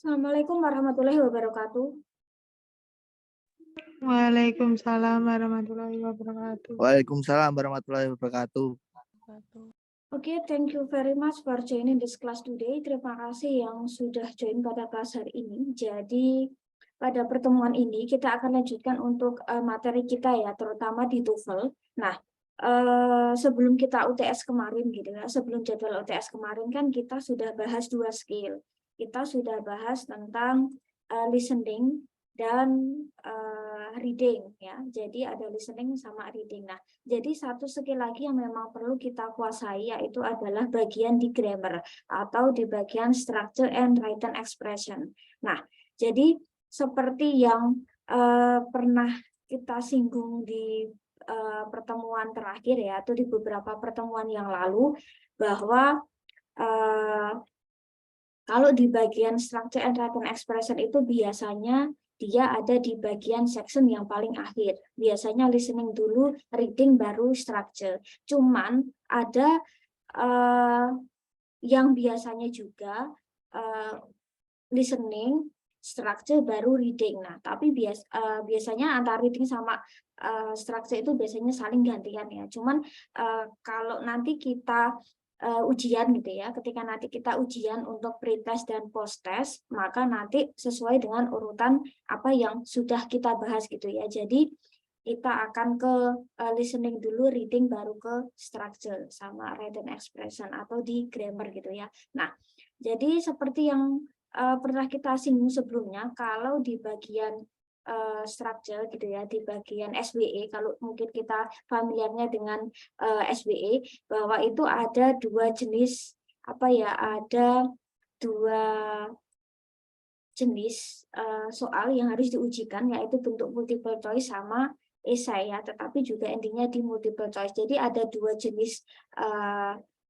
Assalamualaikum warahmatullahi wabarakatuh. Waalaikumsalam warahmatullahi wabarakatuh. Waalaikumsalam warahmatullahi wabarakatuh. Okay, thank you very much for joining this class today. Terima kasih yang sudah join pada kelas hari ini. Jadi pada pertemuan ini kita akan lanjutkan untuk materi kita ya, terutama di TOEFL. Nah, sebelum kita UTS kemarin gitu ya, sebelum jadwal UTS kemarin kan kita sudah bahas dua skill. Kita sudah bahas tentang listening dan reading ya. Jadi ada listening sama reading. Nah, jadi satu skill lagi yang memang perlu kita kuasai yaitu adalah bagian di grammar atau di bagian structure and written expression. Nah, jadi seperti yang pernah kita singgung di pertemuan terakhir ya, atau di beberapa pertemuan yang lalu, bahwa kalau di bagian structure and written expression itu biasanya dia ada di bagian section yang paling akhir. Biasanya listening dulu, reading baru structure. Cuman ada yang biasanya juga listening, structure baru reading. Nah, tapi biasanya antara reading sama structure itu biasanya saling gantian ya. Cuman kalau nanti kita ujian gitu ya, ketika nanti kita ujian untuk pretest dan post-test, maka nanti sesuai dengan urutan apa yang sudah kita bahas gitu ya. Jadi kita akan ke listening dulu, reading baru ke structure sama written expression atau di grammar gitu ya. Nah, jadi seperti yang pernah kita singgung sebelumnya, kalau di bagian structure gitu ya, di bagian SWE, kalau mungkin kita familiarnya dengan SWE, bahwa itu ada dua jenis ada dua jenis soal yang harus diujikan, yaitu bentuk multiple choice sama esai ya, tetapi juga intinya di multiple choice. Jadi ada dua jenis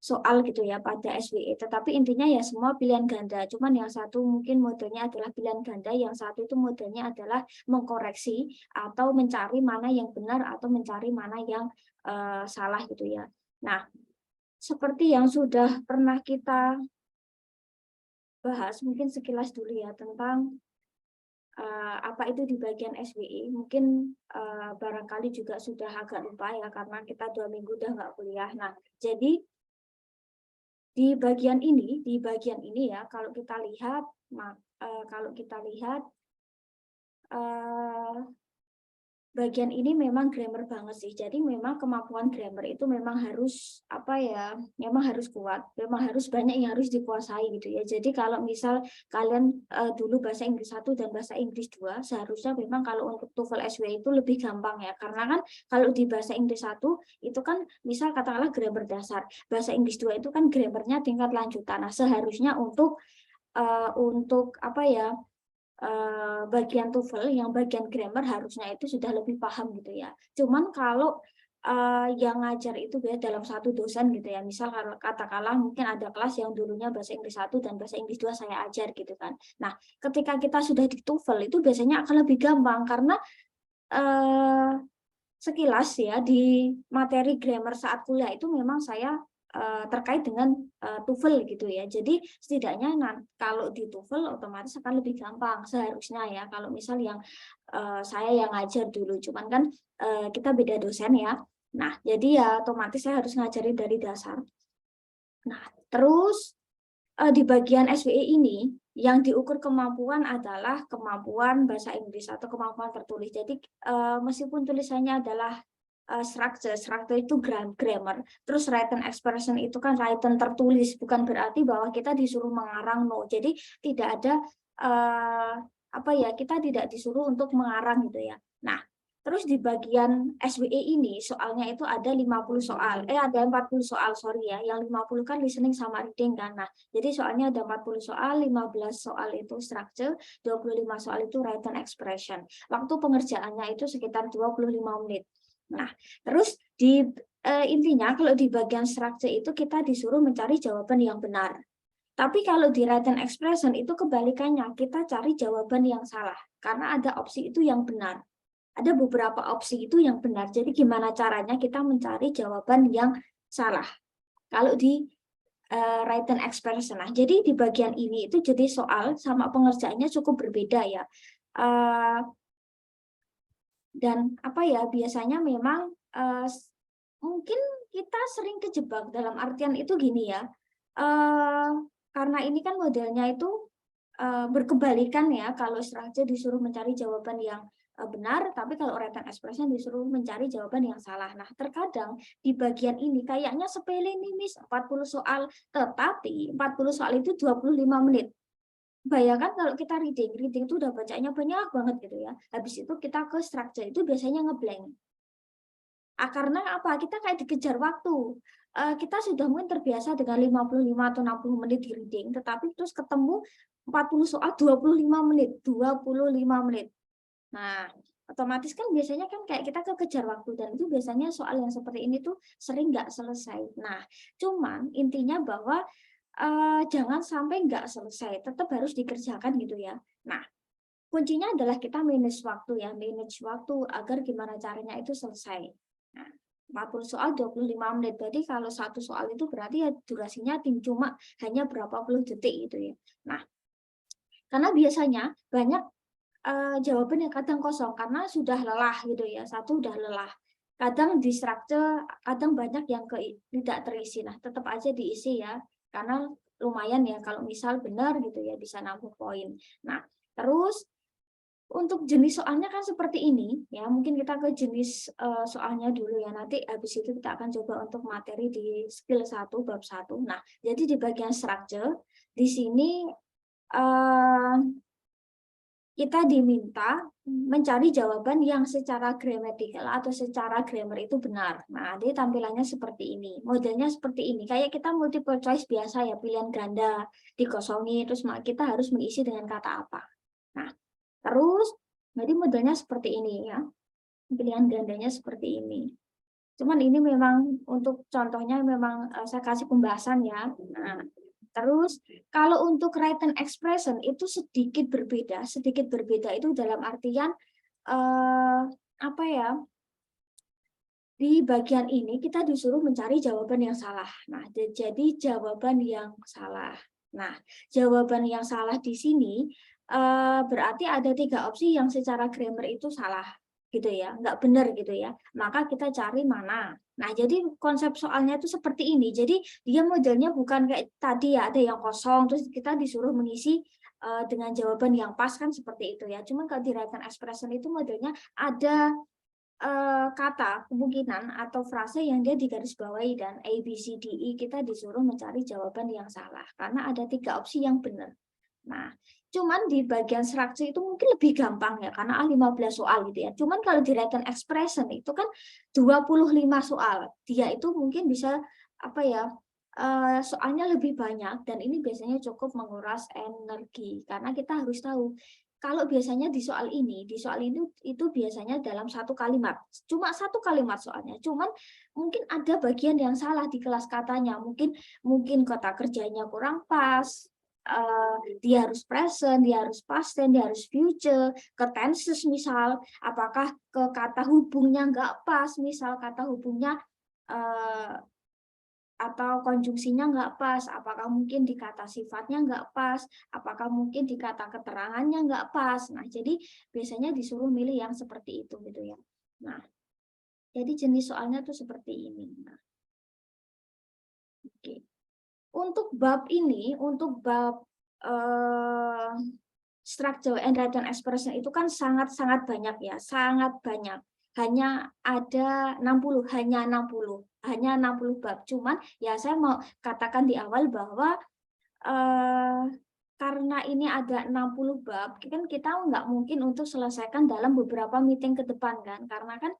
soal gitu ya pada SWE, tetapi intinya ya semua pilihan ganda. Cuman yang satu mungkin modelnya adalah pilihan ganda, yang satu itu modelnya adalah mengkoreksi atau mencari mana yang benar atau mencari mana yang salah gitu ya. Nah, seperti yang sudah pernah kita bahas, mungkin sekilas dulu ya tentang apa itu di bagian SWE. Mungkin barangkali juga sudah agak lupa ya karena kita 2 minggu udah nggak kuliah. Nah, jadi di bagian ini ya, kalau kita lihat, bagian ini memang grammar banget sih. Jadi memang kemampuan grammar itu memang harus memang harus kuat, memang harus banyak yang harus dikuasai gitu ya. Jadi kalau misal kalian dulu bahasa Inggris 1 dan bahasa Inggris 2, seharusnya memang kalau untuk TOEFL SW itu lebih gampang ya. Karena kan kalau di bahasa Inggris 1 itu kan misal katakanlah grammar dasar, bahasa Inggris 2 itu kan grammarnya tingkat lanjutan. Nah, seharusnya untuk bagian TOEFL yang bagian grammar harusnya itu sudah lebih paham gitu ya. Cuman kalau yang ngajar itu ya dalam satu dosen gitu ya. Misal kalau katakanlah mungkin ada kelas yang dulunya bahasa Inggris 1 dan bahasa Inggris 2 saya ajar gitu kan. Nah, ketika kita sudah di TOEFL itu biasanya akan lebih gampang karena sekilas ya di materi grammar saat kuliah itu memang saya terkait dengan TOEFL gitu ya. Jadi setidaknya kalau di TOEFL otomatis akan lebih gampang seharusnya ya. Kalau misal yang saya yang ngajar dulu, cuman kan kita beda dosen ya. Nah, jadi ya otomatis saya harus ngajari dari dasar. Nah, terus di bagian SWE ini yang diukur kemampuan adalah kemampuan bahasa Inggris atau kemampuan tertulis. Jadi meskipun tulisannya adalah structure itu grammar, terus written expression itu kan written tertulis, bukan berarti bahwa kita disuruh mengarang, no. Jadi tidak ada kita tidak disuruh untuk mengarang gitu ya. Nah, terus di bagian SWE ini soalnya itu ada 50 soal, ada 40 soal, sorry ya, yang 50 kan listening sama reading kan. Nah, jadi soalnya ada 40 soal, 15 soal itu structure, 25 soal itu written expression. Waktu pengerjaannya itu sekitar 25 menit. Nah, terus intinya kalau di bagian structure itu kita disuruh mencari jawaban yang benar. Tapi kalau di written expression itu kebalikannya, kita cari jawaban yang salah. Karena ada opsi itu yang benar. Ada beberapa opsi itu yang benar. Jadi gimana caranya kita mencari jawaban yang salah. Kalau di written expression. Nah, jadi di bagian ini itu jadi soal sama pengerjaannya cukup berbeda ya. Dan apa ya, biasanya memang mungkin kita sering kejebak dalam artian itu gini ya. Karena ini kan modelnya itu berkebalikan ya, kalau structure disuruh mencari jawaban yang benar, tapi kalau written expression disuruh mencari jawaban yang salah. Nah, terkadang di bagian ini kayaknya sepele nih, Miss, 40 soal, tetapi 40 soal itu 25 menit. Bayangkan kalau kita reading itu udah bacanya banyak banget gitu ya. Habis itu kita ke structure itu biasanya ngeblank. Karena apa? Kita kayak dikejar waktu. Kita sudah mungkin terbiasa dengan 55 atau 60 menit di reading, tetapi terus ketemu 40 soal 25 menit, 25 menit. Nah, otomatis kan biasanya kan kayak kita kekejar waktu, dan itu biasanya soal yang seperti ini tuh sering nggak selesai. Nah, cuman intinya bahwa jangan sampai nggak selesai, tetap harus dikerjakan gitu ya. Nah, kuncinya adalah kita manage waktu ya, manage waktu agar gimana caranya itu selesai. Nah, 40 soal 25 menit, jadi kalau satu soal itu berarti ya durasinya cuma hanya berapa puluh detik gitu ya. Nah, karena biasanya banyak jawaban yang kadang kosong karena sudah lelah gitu ya, satu udah lelah. Kadang di structure, kadang banyak yang tidak terisi. Nah, tetap aja diisi ya, karena lumayan ya kalau misal benar gitu ya, bisa nambah poin. Nah, terus untuk jenis soalnya kan seperti ini ya, mungkin kita ke jenis soalnya dulu ya, nanti habis itu kita akan coba untuk materi di skill 1 bab 1. Nah, jadi di bagian structure di sini kita diminta mencari jawaban yang secara gramatikal atau secara grammar itu benar. Nah, jadi tampilannya seperti ini. Modelnya seperti ini. Kayak kita multiple choice biasa ya, pilihan ganda dikosongi, terus kita harus mengisi dengan kata apa. Nah, terus jadi modelnya seperti ini ya. Pilihan gandanya seperti ini. Cuman ini memang untuk contohnya memang saya kasih pembahasan ya. Nah, terus kalau untuk written expression itu sedikit berbeda itu dalam artian apa ya? Di bagian ini kita disuruh mencari jawaban yang salah. Nah, jadi jawaban yang salah. Nah, jawaban yang salah di sini berarti ada 3 opsi yang secara grammar itu salah gitu ya, nggak benar gitu ya. Maka kita cari mana. Nah, jadi konsep soalnya itu seperti ini. Jadi dia modelnya bukan kayak tadi ya, ada yang kosong terus kita disuruh mengisi dengan jawaban yang pas kan seperti itu ya. Cuma kalau di written expression itu modelnya ada kata, kemungkinan atau frase yang dia digarisbawahi, dan A, B, C, D, E kita disuruh mencari jawaban yang salah karena ada 3 opsi yang benar. Nah, cuman di bagian structure itu mungkin lebih gampang ya karena 15 soal gitu ya. Cuman kalau di written expression itu kan 25 soal. Dia itu mungkin bisa apa ya? Soalnya lebih banyak, dan ini biasanya cukup menguras energi karena kita harus tahu kalau biasanya di soal ini itu biasanya dalam 1 kalimat, cuma 1 kalimat soalnya. Cuman mungkin ada bagian yang salah di kelas katanya, mungkin kata kerjanya kurang pas, dia harus present, dia harus past tense, dia harus future, ke tenses misal, apakah ke kata hubungnya nggak pas, misal kata hubungnya atau konjungsinya nggak pas, apakah mungkin di kata sifatnya nggak pas, apakah mungkin di kata keterangannya nggak pas. Nah, jadi biasanya disuruh milih yang seperti itu gitu ya. Nah, jadi jenis soalnya tuh seperti ini. Nah, oke. Untuk bab ini, untuk bab structure and written expression itu kan sangat-sangat banyak ya, sangat banyak. Hanya ada 60, hanya 60 bab. Cuman ya saya mau katakan di awal bahwa karena ini ada 60 bab, kan kita nggak mungkin untuk selesaikan dalam beberapa meeting ke depan kan, karena kan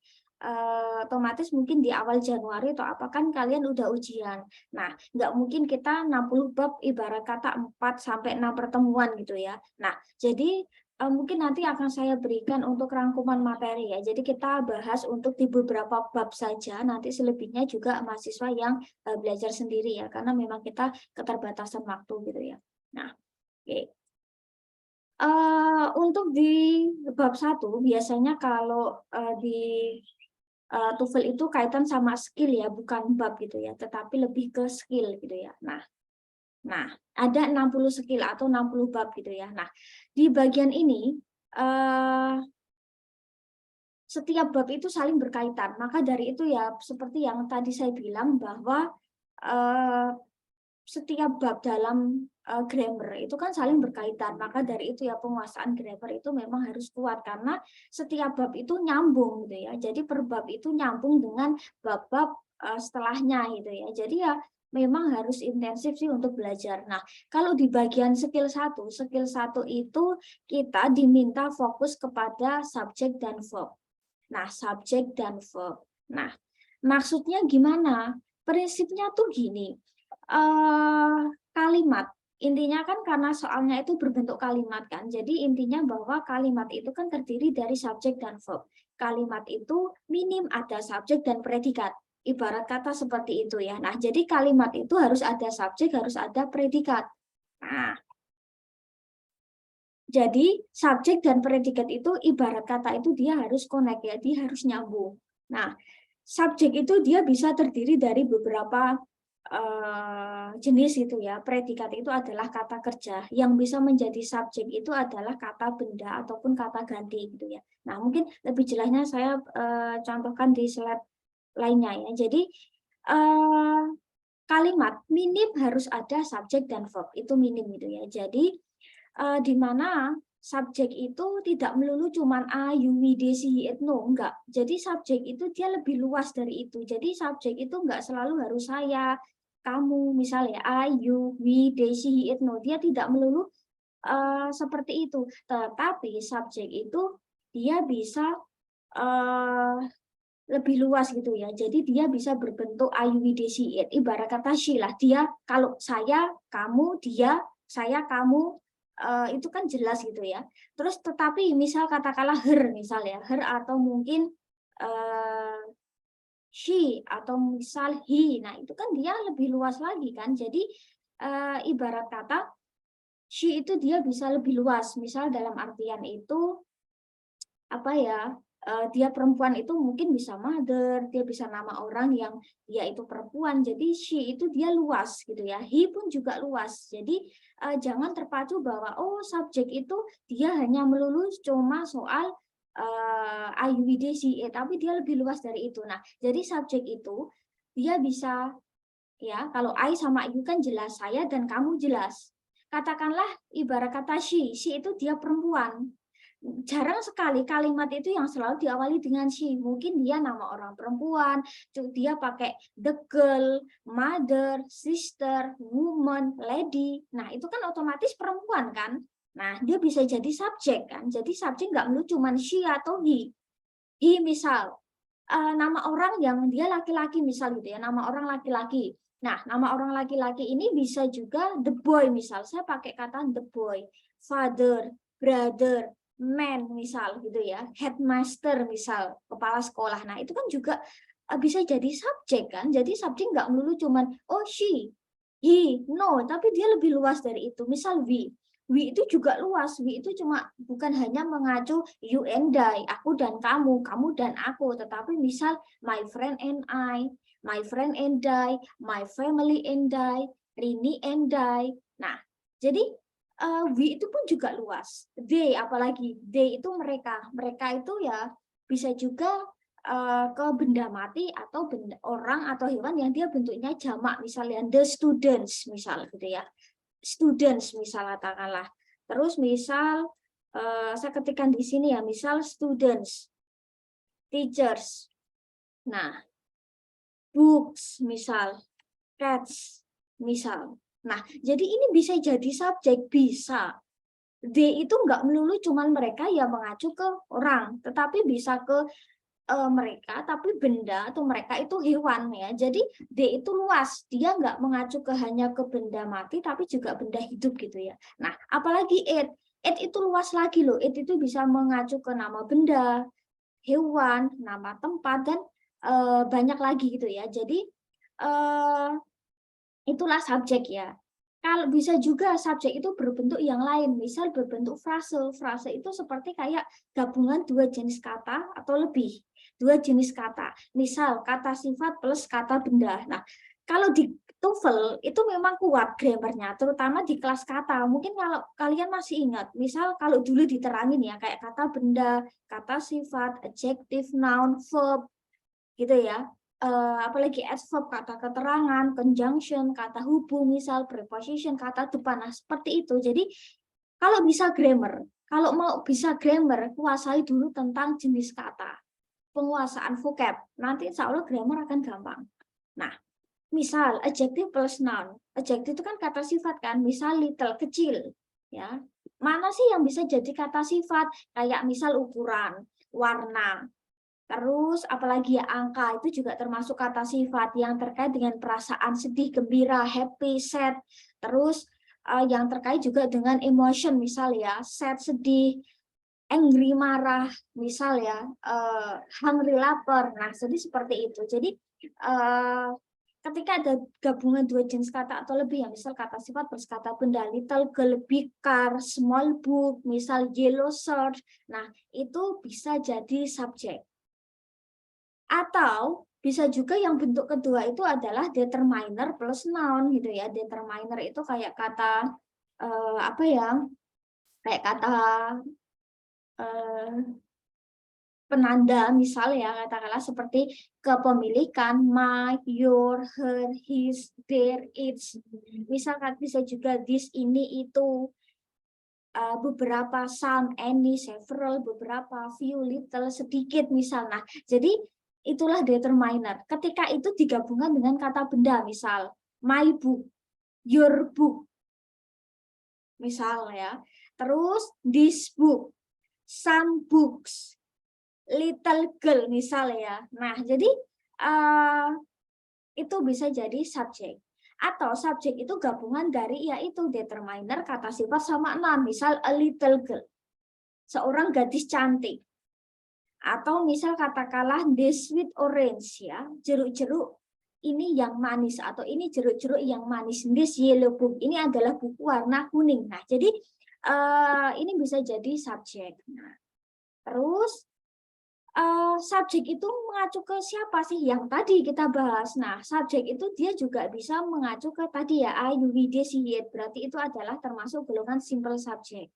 otomatis mungkin di awal Januari atau apa kan kalian udah ujian. Nah, nggak mungkin kita 60 bab ibarat kata 4-6 pertemuan gitu ya. Nah, jadi mungkin nanti akan saya berikan untuk rangkuman materi ya. Jadi kita bahas untuk di beberapa bab saja, nanti selebihnya juga mahasiswa yang belajar sendiri ya, karena memang kita keterbatasan waktu gitu ya. Nah, oke. Untuk di bab 1 biasanya kalau di TOEFL itu kaitan sama skill ya, bukan bab gitu ya, tetapi lebih ke skill gitu ya. Nah, Nah, ada 60 skill atau 60 bab gitu ya. Nah, di bagian ini setiap bab itu saling berkaitan. Maka dari itu ya seperti yang tadi saya bilang bahwa setiap bab dalam grammar itu kan saling berkaitan. Maka dari itu ya penguasaan grammar itu memang harus kuat karena setiap bab itu nyambung gitu ya. Jadi per bab itu nyambung dengan bab-bab setelahnya gitu ya. Jadi ya memang harus intensif sih untuk belajar. Nah, kalau di bagian skill 1 itu kita diminta fokus kepada subjek dan verb. Nah, subjek dan verb. Nah, maksudnya gimana? Prinsipnya tuh gini. Kalimat. Intinya kan karena soalnya itu berbentuk kalimat kan. Jadi intinya bahwa kalimat itu kan terdiri dari subjek dan verb. Kalimat itu minim ada subjek dan predikat. Ibarat kata seperti itu ya. Nah, jadi kalimat itu harus ada subjek, harus ada predikat. Nah, jadi subjek dan predikat itu ibarat kata itu dia harus connect ya, dia harus nyambung. Nah, subjek itu dia bisa terdiri dari beberapa jenis itu ya. Predikat itu adalah kata kerja. Yang bisa menjadi subjek itu adalah kata benda ataupun kata ganti gitu ya. Nah, mungkin lebih jelasnya saya contohkan di slide lainnya ya. Jadi kalimat minim harus ada subjek dan verb, itu minim gitu ya. Jadi di mana subjek itu tidak melulu cuman a, you, we, they, she, he, it, no, enggak. Jadi subjek itu dia lebih luas dari itu. Jadi subjek itu enggak selalu harus saya, kamu, misalnya I, you, we, they, she, he, it, no. Dia tidak melulu seperti itu. Tetapi subjek itu dia bisa lebih luas gitu ya. Jadi dia bisa berbentuk I, you, we, they, she, it. Ibarat kata she lah. Dia, kalau saya, kamu, dia, saya, kamu, itu kan jelas gitu ya. Terus tetapi misal katakanlah her misalnya, her atau mungkin she atau misal he. Nah, itu kan dia lebih luas lagi kan. Jadi ibarat kata she itu dia bisa lebih luas. Misal dalam artian itu apa ya? Dia perempuan itu mungkin bisa mother, dia bisa nama orang yang dia itu perempuan. Jadi she itu dia luas gitu ya. He pun juga luas. Jadi jangan terpacu bahwa oh subjek itu dia hanya melulu cuma soal I, we, they, she, it, tapi dia lebih luas dari itu. Nah, jadi subjek itu dia bisa ya, kalau I sama you kan jelas, saya dan kamu jelas. Katakanlah ibarat kata she itu dia perempuan. Jarang sekali kalimat itu yang selalu diawali dengan she. Mungkin dia nama orang perempuan, dia pakai the girl, mother, sister, woman, lady. Nah, itu kan otomatis perempuan kan. Nah, dia bisa jadi subjek kan. Jadi subjek nggak melulu cuma she atau he. He misal, nama orang yang dia laki-laki misal gitu ya, nama orang laki-laki. Nah, nama orang laki-laki ini bisa juga the boy misal. Saya pakai kata the boy, father, brother, man misal gitu ya, headmaster misal, kepala sekolah. Nah, itu kan juga bisa jadi subjek kan. Jadi subjek nggak melulu cuman oh she, he, no, tapi dia lebih luas dari itu. Misal we. We itu juga luas. We itu cuma bukan hanya mengacu you and I, aku dan kamu dan aku, tetapi misal my friend and I, my friend and I, my family and I, Rini and I. Nah, jadi we itu pun juga luas. They apalagi, they itu mereka. Mereka itu ya bisa juga ke benda mati atau benda orang atau hewan yang dia bentuknya jamak, misalnya the students misal gitu ya. Students misal katakanlah. Terus misal saya ketikkan di sini ya, misal students, teachers. Nah, books misal, cats misal. Nah, jadi ini bisa jadi subjek, bisa. They itu nggak melulu cuman mereka yang mengacu ke orang, tetapi bisa ke mereka, tapi benda atau mereka itu hewan ya. Jadi they itu luas, dia nggak mengacu ke hanya ke benda mati, tapi juga benda hidup gitu ya. Nah, apalagi it itu luas lagi loh. It itu bisa mengacu ke nama benda, hewan, nama tempat, dan banyak lagi gitu ya. Jadi itulah subjek ya. Kalau bisa juga subjek itu berbentuk yang lain, misal berbentuk frase. Frase itu seperti kayak gabungan dua jenis kata atau lebih. Dua jenis kata. Misal kata sifat plus kata benda. Nah, kalau di TOEFL itu memang kuat grammarnya, terutama di kelas kata. Mungkin kalau kalian masih ingat, misal kalau dulu diterangin ya, kayak kata benda, kata sifat, adjective, noun, verb, gitu ya. Apalagi adverb, kata keterangan, conjunction, kata hubung, misal preposition, kata depan. Nah, seperti itu. Jadi kalau bisa grammar, kalau mau bisa grammar, kuasai dulu tentang jenis kata, penguasaan vocab. Nanti insya Allah grammar akan gampang. Nah, misal adjective plus noun. Adjective itu kan kata sifat kan, misal little, kecil, ya. Mana sih yang bisa jadi kata sifat? Kayak misal ukuran, warna. Terus apalagi ya angka itu juga termasuk kata sifat yang terkait dengan perasaan sedih, gembira, happy, sad. Terus yang terkait juga dengan emotion, misal ya, sad, sedih, angry, marah, misal ya, hungry, lapar. Nah, jadi seperti itu. Jadi ketika ada gabungan dua jenis kata atau lebih, ya misal kata sifat plus kata benda, little girl, big car, small book, misal yellow shirt. Nah, itu bisa jadi subjek. Atau bisa juga yang bentuk kedua itu adalah determiner plus noun gitu ya. Determiner itu kayak kata apa ya? Kayak kata penanda, misal ya, katakanlah seperti kepemilikan, my, your, her, his, their, its. Misalkan bisa juga this, ini, itu, beberapa, some, any, several, beberapa, few, little, sedikit misal. Nah, jadi itulah determiner. Ketika itu digabungkan dengan kata benda, misal my book, your book, misal ya. Terus this book, some books, little girl misal ya. Nah, jadi itu bisa jadi subjek. Atau subjek itu gabungan dari yaitu determiner, kata sifat sama noun. Misal a little girl, seorang gadis cantik. Atau misal katakanlah this sweet orange ya, jeruk-jeruk ini yang manis, atau ini jeruk-jeruk yang manis. This yellow book, ini adalah buku warna kuning. Nah, jadi ini bisa jadi subjek. Nah, terus subjek itu mengacu ke siapa sih yang tadi kita bahas. Nah, subjek itu dia juga bisa mengacu ke tadi ya, I, you, we, they, she, it. Berarti itu adalah termasuk golongan simple subject.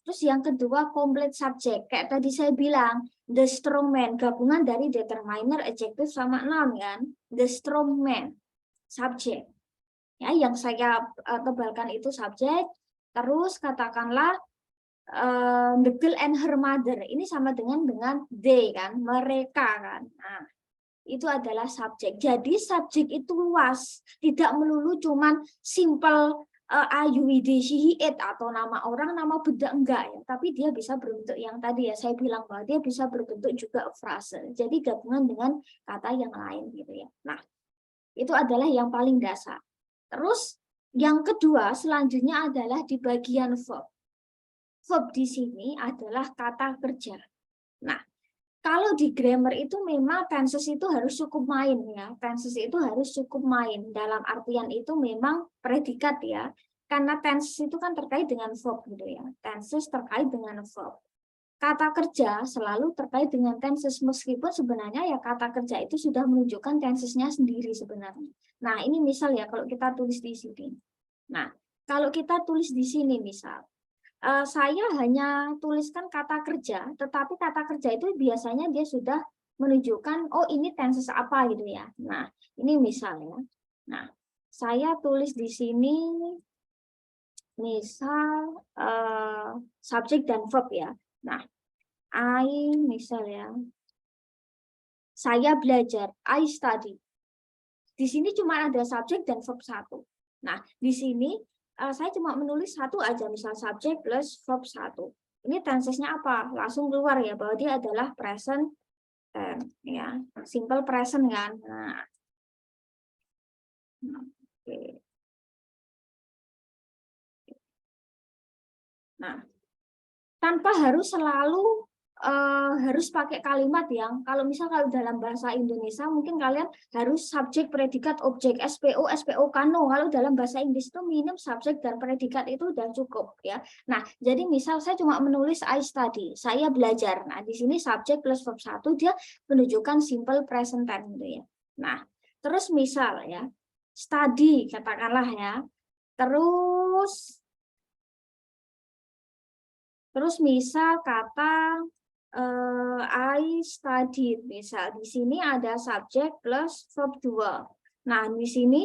Terus yang kedua, complete subject. Kayak tadi saya bilang, the strong man, gabungan dari determiner, adjective, sama noun kan. The strong man, subject. Ya, yang saya tebalkan itu subjek. Terus katakanlah the girl and her mother, ini sama dengan they kan, mereka kan. Nah, itu adalah subjek. Jadi subjek itu luas, tidak melulu cuman simple ayuwidishi it atau nama orang, nama benda, enggak ya, tapi dia bisa berbentuk yang tadi ya saya bilang bahwa dia bisa berbentuk juga frase. Jadi gabungan dengan kata yang lain gitu ya. Nah, itu adalah yang paling dasar. Terus yang kedua selanjutnya adalah di bagian verb. Verb di sini adalah kata kerja. Nah, kalau di grammar itu memang tenses itu harus cukup main ya. Tenses itu harus cukup main. Dalam artian itu memang predikat ya. Karena tenses itu kan terkait dengan verb gitu ya. Tenses terkait dengan verb. Kata kerja selalu terkait dengan tenses, meskipun sebenarnya ya kata kerja itu sudah menunjukkan tensesnya sendiri sebenarnya. Nah, ini misal ya kalau kita tulis di sini. Nah, kalau kita tulis di sini misal, saya hanya tuliskan kata kerja, tetapi kata kerja itu biasanya dia sudah menunjukkan, oh ini tenses apa gitu ya. Nah, ini misalnya. Nah, saya tulis di sini, misal subjek dan verb ya. Nah, I misalnya, saya belajar, I study. Di sini cuma ada subjek dan verb satu. Nah, di sini saya cuma menulis satu aja, misal subjek plus verb satu. Ini tensesnya apa? Langsung keluar ya bahwa dia adalah present tense ya, simple present kan. Nah, oke. Nah, tanpa harus selalu harus pakai kalimat yang kalau dalam bahasa Indonesia mungkin kalian harus subjek, predikat, objek, SPO, SPO, kano. Kalau dalam bahasa Inggris itu minim subjek dan predikat itu udah cukup ya. Nah, jadi misal saya cuma menulis I study, saya belajar. Nah, di sini subjek plus verb satu dia menunjukkan simple present tense gitu ya. Nah, terus misal ya, study, katakanlah ya. Terus misal kata I studied, misal di sini ada subjek plus verb 2. Nah, di sini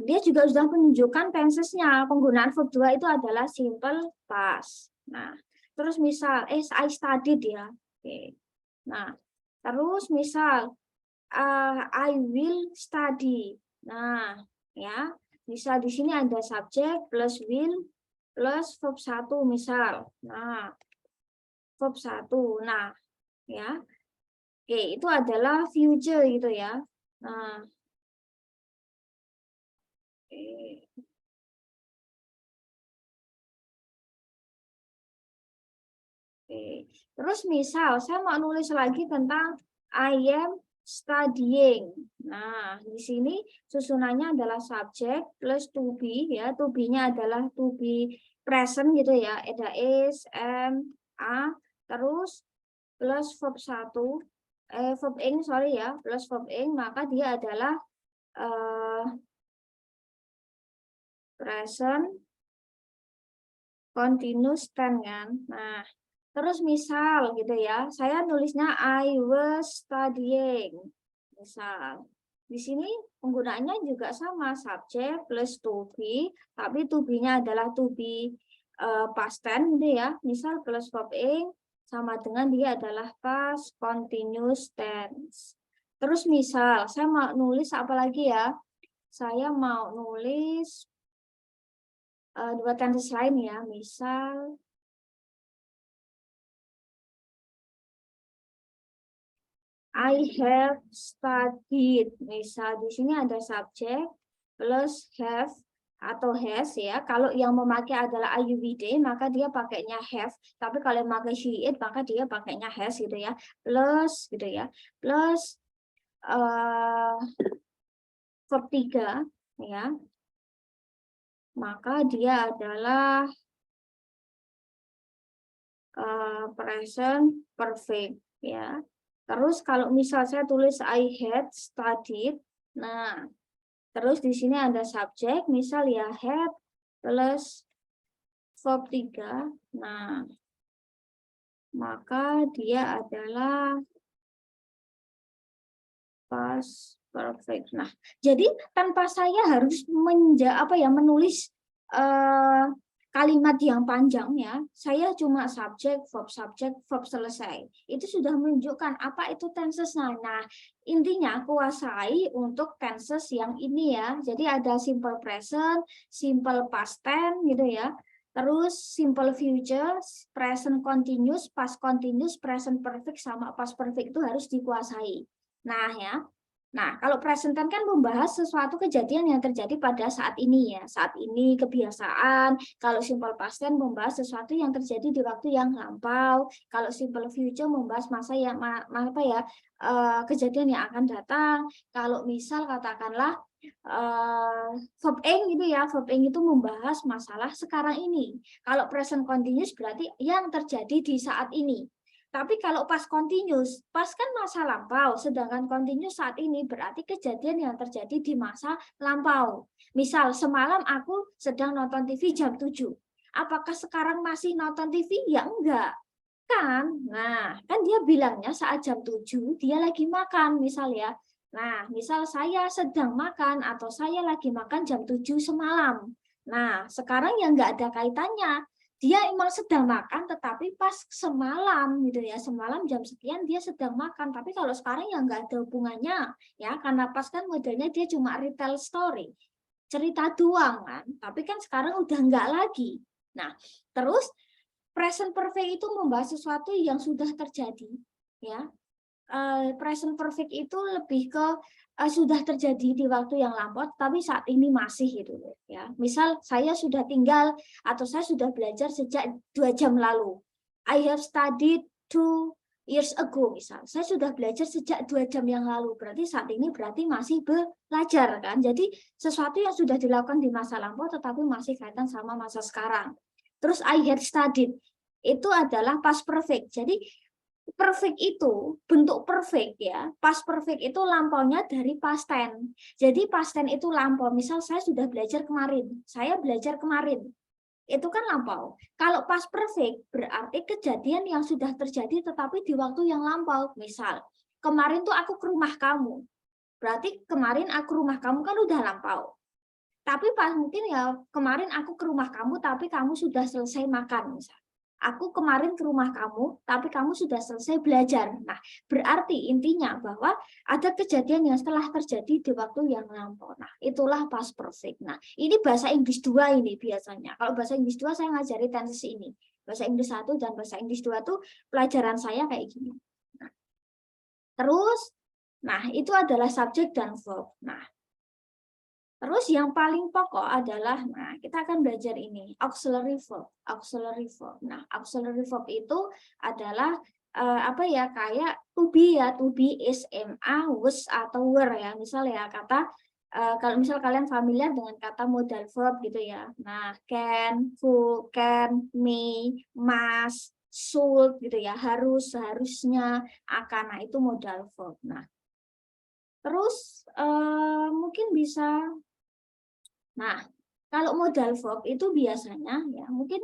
dia juga sudah menunjukkan tensesnya. Penggunaan verb 2 itu adalah simple past. Nah, terus misal I studied ya. Oke. Nah, terus misal I will study. Nah, ya. Misal di sini ada subjek plus will plus verb 1 misal. Nah, verb 1. Nah, ya. Oke, itu adalah future gitu ya. Nah, oke. Oke. Terus misal saya mau nulis lagi tentang I am studying. Nah, di sini susunannya adalah subjek plus to be ya. To be-nya adalah to be present gitu ya. Ada is, am, a, terus plus verb 1 verb ing sorry ya, plus verb ing, maka dia adalah present continuous tense kan. Nah, terus misal gitu ya, saya nulisnya I was studying. Misal di sini penggunaannya juga sama, subjek plus to be, tapi to be-nya adalah to be past tense gitu ya. Misal plus verb ing sama dengan dia adalah past continuous tense. Terus misal saya mau nulis apa lagi ya? Saya mau nulis dua tenses lain ya. Misal I have studied. Misal di sini ada subjek plus have atau has ya. Kalau yang memakai adalah IUVD maka dia pakainya have. Tapi kalau yang memakai she it maka dia pakainya has gitu ya. Plus gitu ya. Plus verb 3 ya. Maka dia adalah present perfect ya. Terus kalau misal saya tulis I had studied, nah terus di sini ada subjek, misal ya had plus verb 3, nah maka dia adalah past perfect. Nah, jadi tanpa saya harus menulis kalimat yang panjang ya, saya cuma subjek, verb selesai. Itu sudah menunjukkan apa itu tensesnya. Nah, intinya kuasai untuk tenses yang ini ya. Jadi ada simple present, simple past tense gitu ya. Terus simple future, present continuous, past continuous, present perfect sama past perfect itu harus dikuasai. Nah ya. Nah, kalau present tense kan membahas sesuatu kejadian yang terjadi pada saat ini ya. Saat ini kebiasaan. Kalau simple past tense membahas sesuatu yang terjadi di waktu yang lampau. Kalau simple future membahas masa yang kejadian yang akan datang. Kalau misal katakanlah verb ing gitu ya. Verb ing itu membahas masalah sekarang ini. Kalau present continuous berarti yang terjadi di saat ini. Tapi kalau past continuous, past kan masa lampau, sedangkan continuous saat ini berarti kejadian yang terjadi di masa lampau. Misal, semalam aku sedang nonton TV jam 7. Apakah sekarang masih nonton TV? Ya enggak. Kan? Nah, kan dia bilangnya saat jam 7 dia lagi makan, misal ya. Nah, misal saya sedang makan atau saya lagi makan jam 7 semalam. Nah, sekarang yang enggak ada kaitannya. Dia emang sedang makan tetapi pas semalam gitu ya, semalam jam sekian dia sedang makan, tapi kalau sekarang ya nggak ada hubungannya ya, karena pas kan modelnya dia cuma retell story, cerita doang kan, tapi kan sekarang udah nggak lagi. Nah, terus present perfect itu membahas sesuatu yang sudah terjadi ya. Present perfect itu lebih ke sudah terjadi di waktu yang lampau tapi saat ini masih gitu ya. Misal saya sudah tinggal atau saya sudah belajar sejak 2 jam lalu. I have studied 2 years ago misal. Saya sudah belajar sejak 2 jam yang lalu. Berarti saat ini berarti masih belajar kan. Jadi sesuatu yang sudah dilakukan di masa lampau tetapi masih kaitan sama masa sekarang. Terus I had studied itu adalah past perfect. Jadi perfect itu, bentuk perfect ya, past perfect itu lampaunya dari past tense. Jadi past tense itu lampau. Misal saya sudah belajar kemarin, saya belajar kemarin. Itu kan lampau. Kalau past perfect berarti kejadian yang sudah terjadi tetapi di waktu yang lampau. Misal, kemarin tuh aku ke rumah kamu. Berarti kemarin aku rumah kamu kan udah lampau. Tapi pas mungkin ya kemarin aku ke rumah kamu tapi kamu sudah selesai makan misal. Aku kemarin ke rumah kamu, tapi kamu sudah selesai belajar. Nah, berarti intinya bahwa ada kejadian yang setelah terjadi di waktu yang lampau. Nah, itulah past perfect. Nah, ini bahasa Inggris 2 ini biasanya. Kalau bahasa Inggris 2 saya ngajari tenses ini. Bahasa Inggris 1 dan bahasa Inggris 2 tuh pelajaran saya kayak gini. Nah, terus, nah itu adalah subjek dan verb. Nah, terus yang paling pokok adalah, nah kita akan belajar ini, auxiliary verb. Auxiliary verb. Nah, auxiliary verb itu adalah apa ya, kayak to be ya, to be, is, am, was, atau were ya. Misal ya kata, kalau misal kalian familiar dengan kata modal verb gitu ya. Nah, can, could, can, may, must, should gitu ya, harus, seharusnya, akan. Nah, itu modal verb. Nah, terus mungkin bisa. Nah, kalau modal verb itu biasanya ya mungkin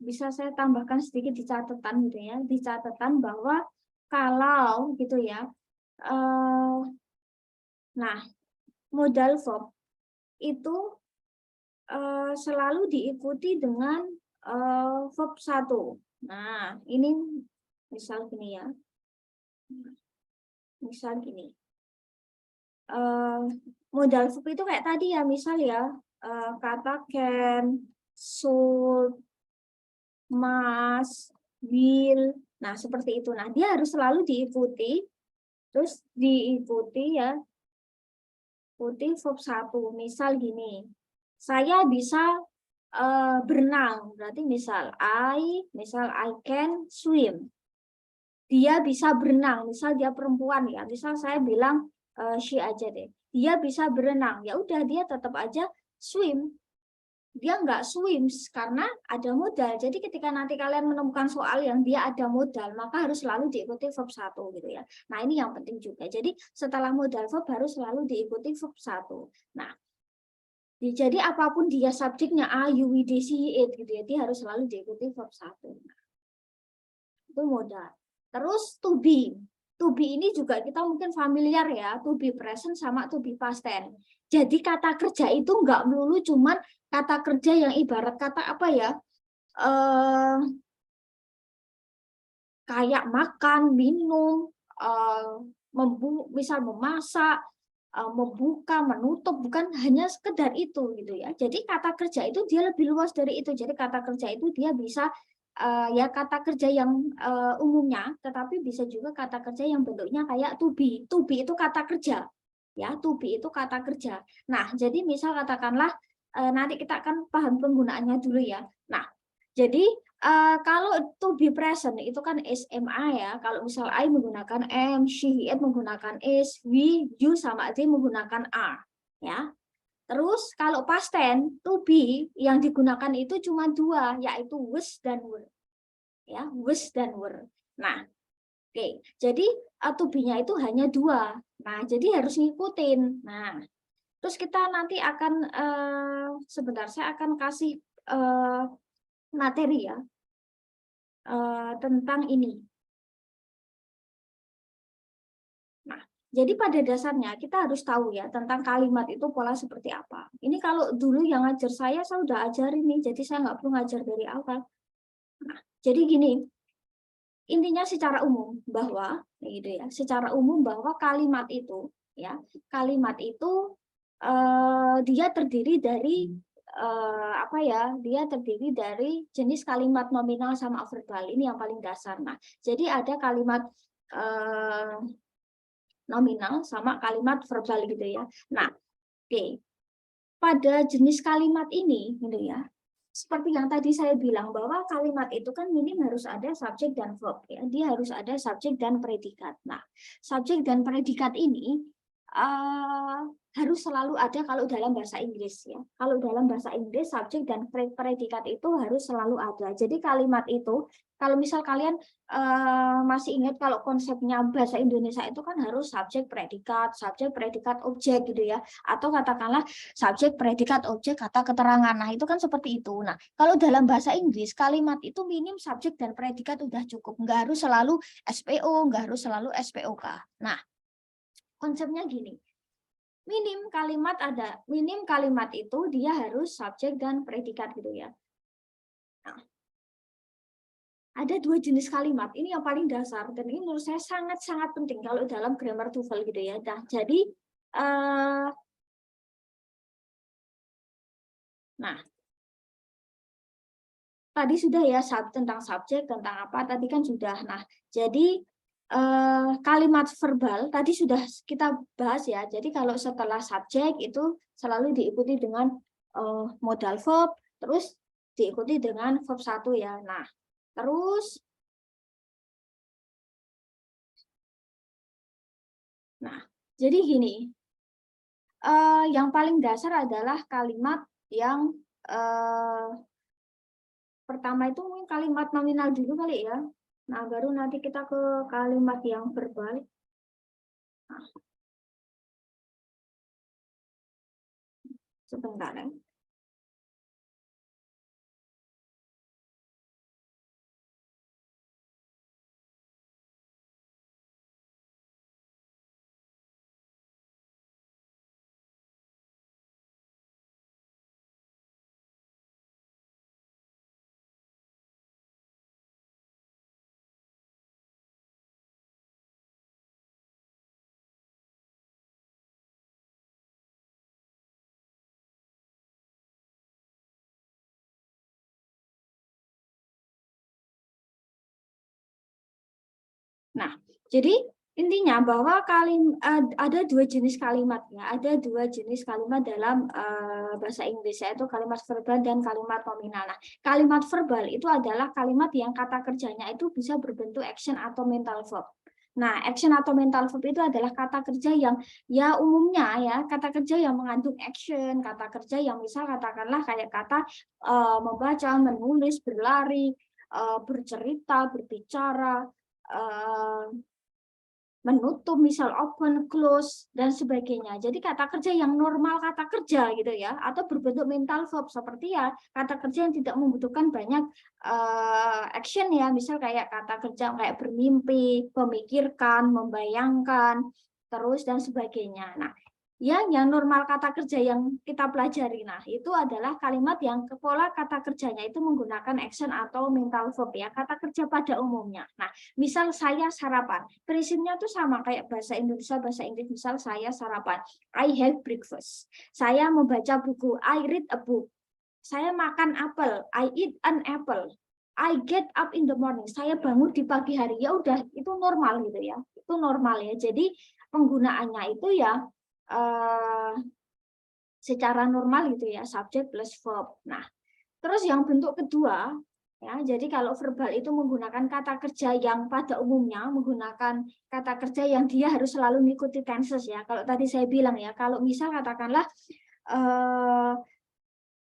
bisa saya tambahkan sedikit di catatan gitu ya, di catatan bahwa kalau gitu ya, nah modal verb itu selalu diikuti dengan verb 1. Nah, ini misal gini ya, misal gini. Modal verb itu kayak tadi ya, misal ya kata can, should, must, will. Nah, seperti itu. Nah, dia harus selalu diikuti, terus diikuti ya, ikuti verb 1. Misal gini, saya bisa berenang. Berarti misal I can swim. Dia bisa berenang, misal dia perempuan ya. Misal saya bilang she aja deh. Dia bisa berenang. Ya udah dia tetap aja swim. Dia nggak swim karena ada modal. Jadi ketika nanti kalian menemukan soal yang dia ada modal, maka harus selalu diikuti verb 1 gitu ya. Nah, ini yang penting juga. Jadi setelah modal verb harus selalu diikuti verb 1. Nah, jadi apapun dia subjeknya A, you, we, they, she, it gitu ya, dia harus selalu diikuti verb 1. Nah, itu modal. Terus to be. To be ini juga kita mungkin familiar ya, to be present sama to be past tense. Jadi kata kerja itu nggak melulu cuman kata kerja yang ibarat kata apa ya, kayak makan, minum, misal memasak, membuka, menutup, bukan hanya sekedar itu gitu ya. Jadi kata kerja itu dia lebih luas dari itu. Jadi kata kerja itu dia bisa ya kata kerja yang umumnya, tetapi bisa juga kata kerja yang bentuknya kayak to be. To be itu kata kerja. Ya, to be itu kata kerja. Nah, jadi misal katakanlah nanti kita akan paham penggunaannya dulu ya. Nah, jadi kalau to be present itu kan is, am, ya. Kalau misal I menggunakan am, she, it menggunakan is, we, you sama they menggunakan are, ya. Terus kalau past tense to be yang digunakan itu cuma 2, yaitu was dan were. Ya, was dan were. Nah, oke. Jadi to be-nya itu hanya 2. Nah, jadi harus ngikutin. Nah, terus kita nanti akan sebentar saya akan kasih materi ya tentang ini. Nah, jadi pada dasarnya kita harus tahu ya tentang kalimat itu pola seperti apa. Ini kalau dulu yang ngajar saya udah ajarin nih, jadi saya nggak perlu ngajar dari awal. Nah, jadi gini, intinya secara umum bahwa, gitu ya, secara umum bahwa kalimat itu, ya, kalimat itu dia terdiri dari apa ya? Dia terdiri dari jenis kalimat nominal sama verbal. Ini yang paling dasar. Nah, jadi ada kalimat nominal sama kalimat verbal gitu ya. Nah, oke. Pada jenis kalimat ini gitu ya. Seperti yang tadi saya bilang bahwa kalimat itu kan minim harus ada subjek dan verb ya. Dia harus ada subjek dan predikat. Nah, subjek dan predikat ini harus selalu ada kalau dalam bahasa Inggris ya. Kalau dalam bahasa Inggris subjek dan predikat itu harus selalu ada. Jadi kalimat itu Kalau misal kalian masih ingat kalau konsepnya bahasa Indonesia itu kan harus subjek, predikat, objek gitu ya. Atau katakanlah subjek, predikat, objek, kata keterangan. Nah, itu kan seperti itu. Nah, kalau dalam bahasa Inggris, kalimat itu minim subjek dan predikat udah cukup. Nggak harus selalu SPO, nggak harus selalu SPOK. Nah, konsepnya gini. Minim kalimat itu dia harus subjek dan predikat gitu ya. Nah, ada 2 jenis kalimat. Ini yang paling dasar dan ini menurut saya sangat-sangat penting kalau dalam grammar TOEFL gitu ya. Nah, jadi tadi sudah ya tentang subjek, tentang apa tadi kan sudah. Nah, jadi kalimat verbal tadi sudah kita bahas ya. Jadi kalau setelah subjek itu selalu diikuti dengan modal verb, terus diikuti dengan verb 1 ya. Nah, terus jadi gini. Yang paling dasar adalah kalimat yang pertama itu mungkin kalimat nominal dulu kali ya. Nah, baru nanti kita ke kalimat yang verbal. Nah, sebentar ya. Nah, jadi intinya bahwa ada 2 jenis kalimat ya, ada 2 jenis kalimat dalam bahasa Inggris, yaitu kalimat verbal dan kalimat nominal. Nah, kalimat verbal itu adalah kalimat yang kata kerjanya itu bisa berbentuk action atau mental verb. Nah, action atau mental verb itu adalah kata kerja yang ya umumnya ya, kata kerja yang mengandung action, kata kerja yang misal katakanlah kayak kata membaca, menulis, berlari, bercerita, berbicara, menutup, misal open, close, dan sebagainya. Jadi kata kerja yang normal kata kerja gitu ya, atau berbentuk mental verb seperti ya kata kerja yang tidak membutuhkan banyak action ya, misal kayak kata kerja kayak bermimpi, memikirkan, membayangkan, terus dan sebagainya. Nah, yang normal kata kerja yang kita pelajari, nah itu adalah kalimat yang pola kata kerjanya itu menggunakan action atau mental verb ya, kata kerja pada umumnya. Nah, misal saya sarapan, prinsipnya tuh sama kayak bahasa Indonesia, bahasa Inggris. Misal saya sarapan, I have breakfast. Saya membaca buku, I read a book. Saya makan apel, I eat an apple. I get up in the morning. Saya bangun di pagi hari. Ya udah, itu normal gitu ya. Itu normal ya. Jadi penggunaannya itu ya secara normal gitu ya, subjek plus verb. Nah, terus yang bentuk kedua ya, jadi kalau verbal itu menggunakan kata kerja yang pada umumnya menggunakan kata kerja yang dia harus selalu mengikuti tenses ya. Kalau tadi saya bilang ya, kalau misal katakanlah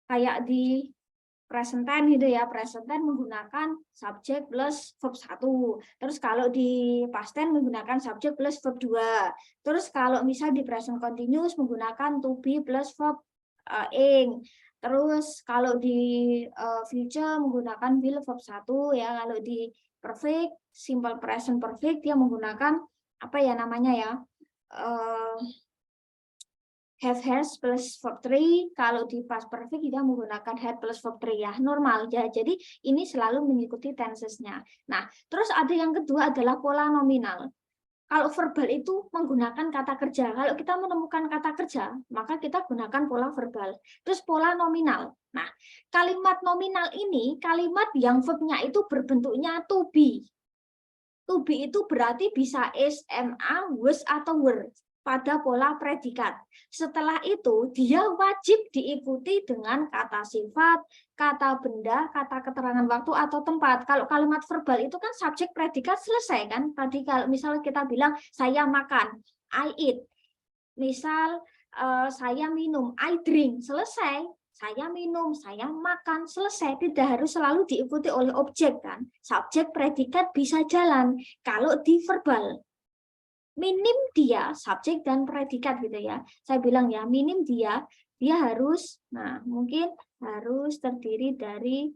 kayak di present tense gitu ya, present tense menggunakan subjek plus verb 1. Terus kalau di past tense menggunakan subjek plus verb 2. Terus kalau misal di present continuous menggunakan to be plus verb ing. Terus kalau di future menggunakan will verb 1 ya. Kalau di perfect, simple present perfect dia menggunakan apa ya namanya ya? Have has plus verb 3, kalau di past perfect kita menggunakan had plus verb 3 ya, normal ya. Jadi ini selalu mengikuti tensesnya. Nah, terus ada yang kedua adalah pola nominal. Kalau verbal itu menggunakan kata kerja. Kalau kita menemukan kata kerja, maka kita gunakan pola verbal. Terus pola nominal. Nah, kalimat nominal ini kalimat yang verbnya itu berbentuknya to be. To be itu berarti bisa is, am, are, was, atau were pada pola predikat. Setelah itu, dia wajib diikuti dengan kata sifat, kata benda, kata keterangan waktu atau tempat. Kalau kalimat verbal itu kan subjek predikat selesai kan? Tadi kalau misalnya kita bilang saya makan, I eat. Misal saya minum, I drink, selesai. Saya minum, saya makan, selesai. Tidak harus selalu diikuti oleh objek kan. Subjek, predikat bisa jalan. Kalau di verbal, minim dia, subjek dan predikat gitu ya. Saya bilang ya, minim dia harus, nah mungkin harus terdiri dari,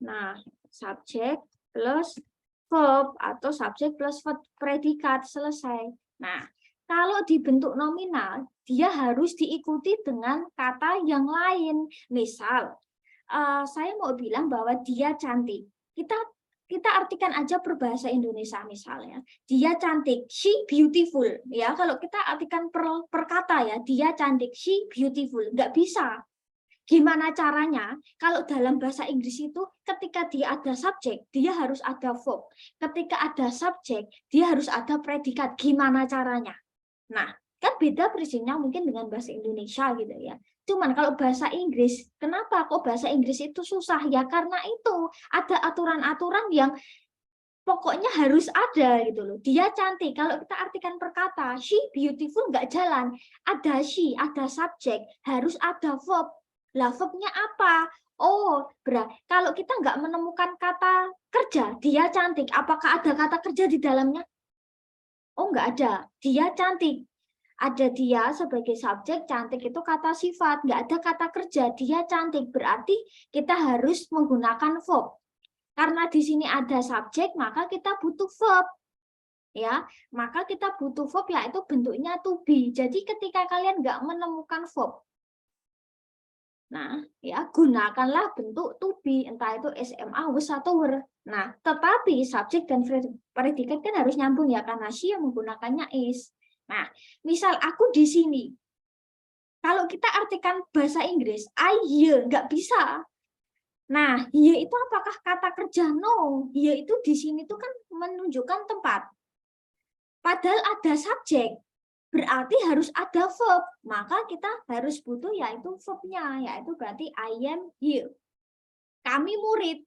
nah subjek plus verb atau subjek plus predikat, selesai. Nah, kalau dibentuk nominal, dia harus diikuti dengan kata yang lain. Misal, saya mau bilang bahwa dia cantik. Kita artikan aja berbahasa Indonesia misalnya. Dia cantik, she beautiful. Ya, kalau kita artikan per kata ya, dia cantik, she beautiful. Nggak bisa. Gimana caranya? Kalau dalam bahasa Inggris itu ketika dia ada subjek, dia harus ada verb. Ketika ada subjek, dia harus ada predikat. Gimana caranya? Nah, kan beda prinsipnya mungkin dengan bahasa Indonesia gitu ya. Cuman kalau bahasa Inggris, kenapa kok bahasa Inggris itu susah? Ya karena itu ada aturan-aturan yang pokoknya harus ada gitu loh. Dia cantik. Kalau kita artikan per kata, she beautiful nggak jalan. Ada she, ada subjek, harus ada verb. Lah verbnya apa? Oh, kalau kita nggak menemukan kata kerja, dia cantik. Apakah ada kata kerja di dalamnya? Oh, nggak ada. Dia cantik. Ada dia sebagai subjek, cantik itu kata sifat. Nggak ada kata kerja. Dia cantik. Berarti kita harus menggunakan verb. Karena di sini ada subjek, maka kita butuh verb. Ya, maka kita butuh verb yaitu bentuknya to be. Jadi ketika kalian nggak menemukan verb, nah, ya gunakanlah bentuk to be, entah itu SMA, was atau were. Nah, tetapi subjek dan predikat kan harus nyambung ya, karena she yang menggunakannya is. Nah, misal aku di sini. Kalau kita artikan bahasa Inggris, I here, nggak bisa. Nah, here itu apakah kata kerja? No, here itu di sini tuh kan menunjukkan tempat. Padahal ada subjek. Berarti harus ada verb, maka kita harus butuh yaitu verbnya, yaitu berarti I am here. Kami murid,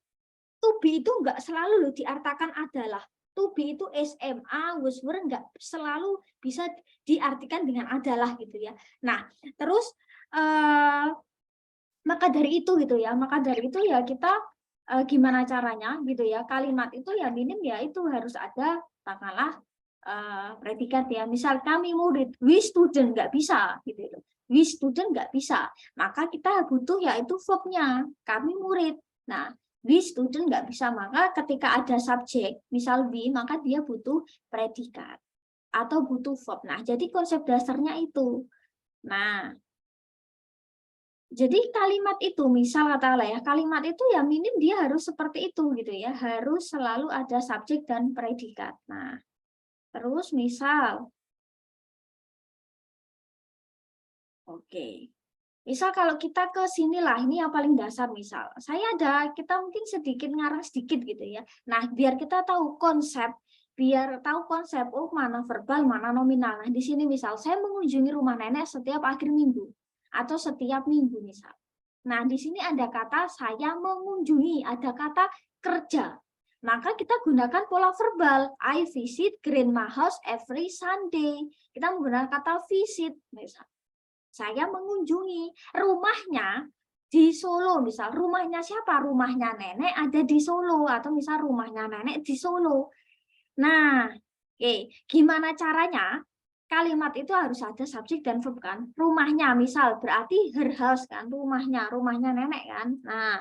to be itu enggak selalu loh diartikan adalah. To be itu SMA, was, were enggak selalu bisa diartikan dengan adalah gitu ya. Nah, terus maka dari itu gitu ya, kita gimana caranya gitu ya, kalimat itu ya minim ya itu harus ada katakanlah predikat ya. Misal kami murid, we student nggak bisa gitu. We student nggak bisa. Maka kita butuh yaitu verbnya. Kami murid. Nah, we student nggak bisa. Maka ketika ada subjek, misal we, maka dia butuh predikat atau butuh verb. Nah, jadi konsep dasarnya itu. Nah, jadi kalimat itu, misal katakanlah ya, kalimat itu ya minim dia harus seperti itu gitu ya. Harus selalu ada subjek dan predikat. Nah, terus misal, oke. Misal kalau kita ke sinilah, ini yang paling dasar misal. Kita mungkin sedikit ngarang sedikit gitu ya. Nah, biar kita tahu konsep, oh mana verbal, mana nominal. Nah, di sini misal, saya mengunjungi rumah nenek setiap akhir minggu. Atau setiap minggu misal. Nah, di sini ada kata saya mengunjungi, ada kata kerja. Maka kita gunakan pola verbal. I visit grandma house every Sunday. Kita menggunakan kata visit. Misal, saya mengunjungi rumahnya di Solo. Misal, rumahnya siapa? Rumahnya nenek ada di Solo. Atau misal rumahnya nenek di Solo. Nah, gimana caranya? Kalimat itu harus ada subjek dan verb kan. Rumahnya misal berarti her house kan. Rumahnya nenek kan. Nah,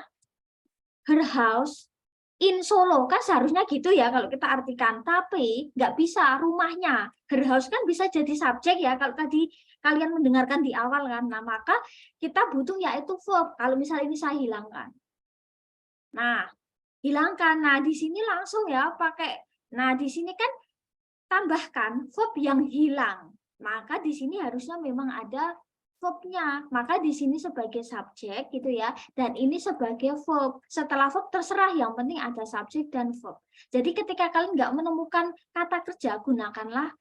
her house in Solo kan seharusnya gitu ya kalau kita artikan, tapi nggak bisa rumahnya. Her house kan bisa jadi subjek ya kalau tadi kalian mendengarkan di awal kan. Nah, maka kita butuh yaitu verb. Kalau misal ini saya hilangkan. Nah, hilangkan. Nah, di sini langsung ya pakai. Nah, di sini kan tambahkan verb yang hilang. Maka di sini harusnya memang ada verbnya. Maka di sini sebagai subjek gitu ya. Dan ini sebagai verb. Setelah verb terserah, yang penting ada subjek dan verb. Jadi ketika kalian nggak menemukan kata kerja, gunakanlah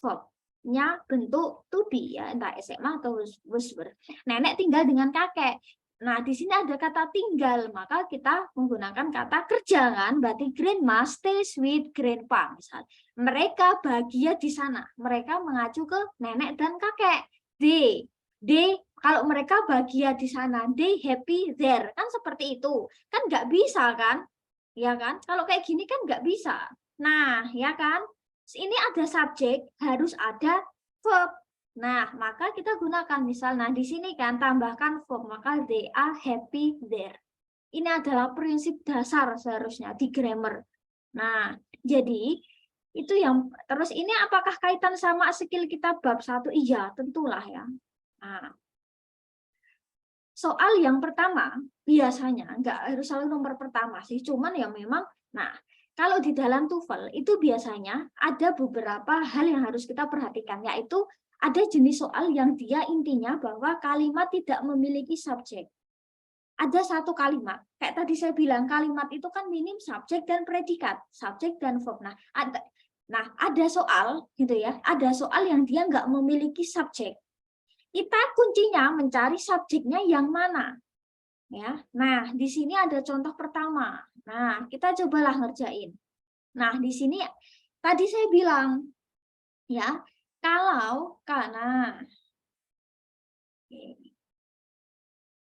verbnya bentuk to be ya, entah SMA atau was, were. Nenek tinggal dengan kakek. Nah, di sini ada kata tinggal, maka kita menggunakan kata kerja kan, berarti grandma stays with grandpa misal. Mereka bahagia di sana. Mereka mengacu ke nenek dan kakek. They, kalau mereka bahagia di sana, they happy there, kan seperti itu. Kan nggak bisa kan? Ya kan? Kalau kayak gini kan nggak bisa. Nah, ya kan? Ini ada subjek, harus ada verb. Nah, maka kita gunakan misal, nah di sini kan tambahkan verb, maka they are happy there. Ini adalah prinsip dasar seharusnya di grammar. Nah, jadi itu yang terus ini apakah kaitan sama skill kita bab 1? Iya, tentulah ya. Nah, soal yang pertama biasanya nggak harus selalu nomor pertama sih, cuman ya memang, nah kalau di dalam TOEFL itu biasanya ada beberapa hal yang harus kita perhatikan, yaitu ada jenis soal yang dia intinya bahwa kalimat tidak memiliki subjek. Ada satu kalimat, kayak tadi saya bilang kalimat itu kan minim subjek dan predikat, subjek dan verb. Nah ada soal gitu ya, ada soal yang dia nggak memiliki subjek. Kita kuncinya mencari subjeknya yang mana, ya. Nah di sini ada contoh pertama. Nah kita cobalah ngerjain. Nah di sini tadi saya bilang, ya kalau karena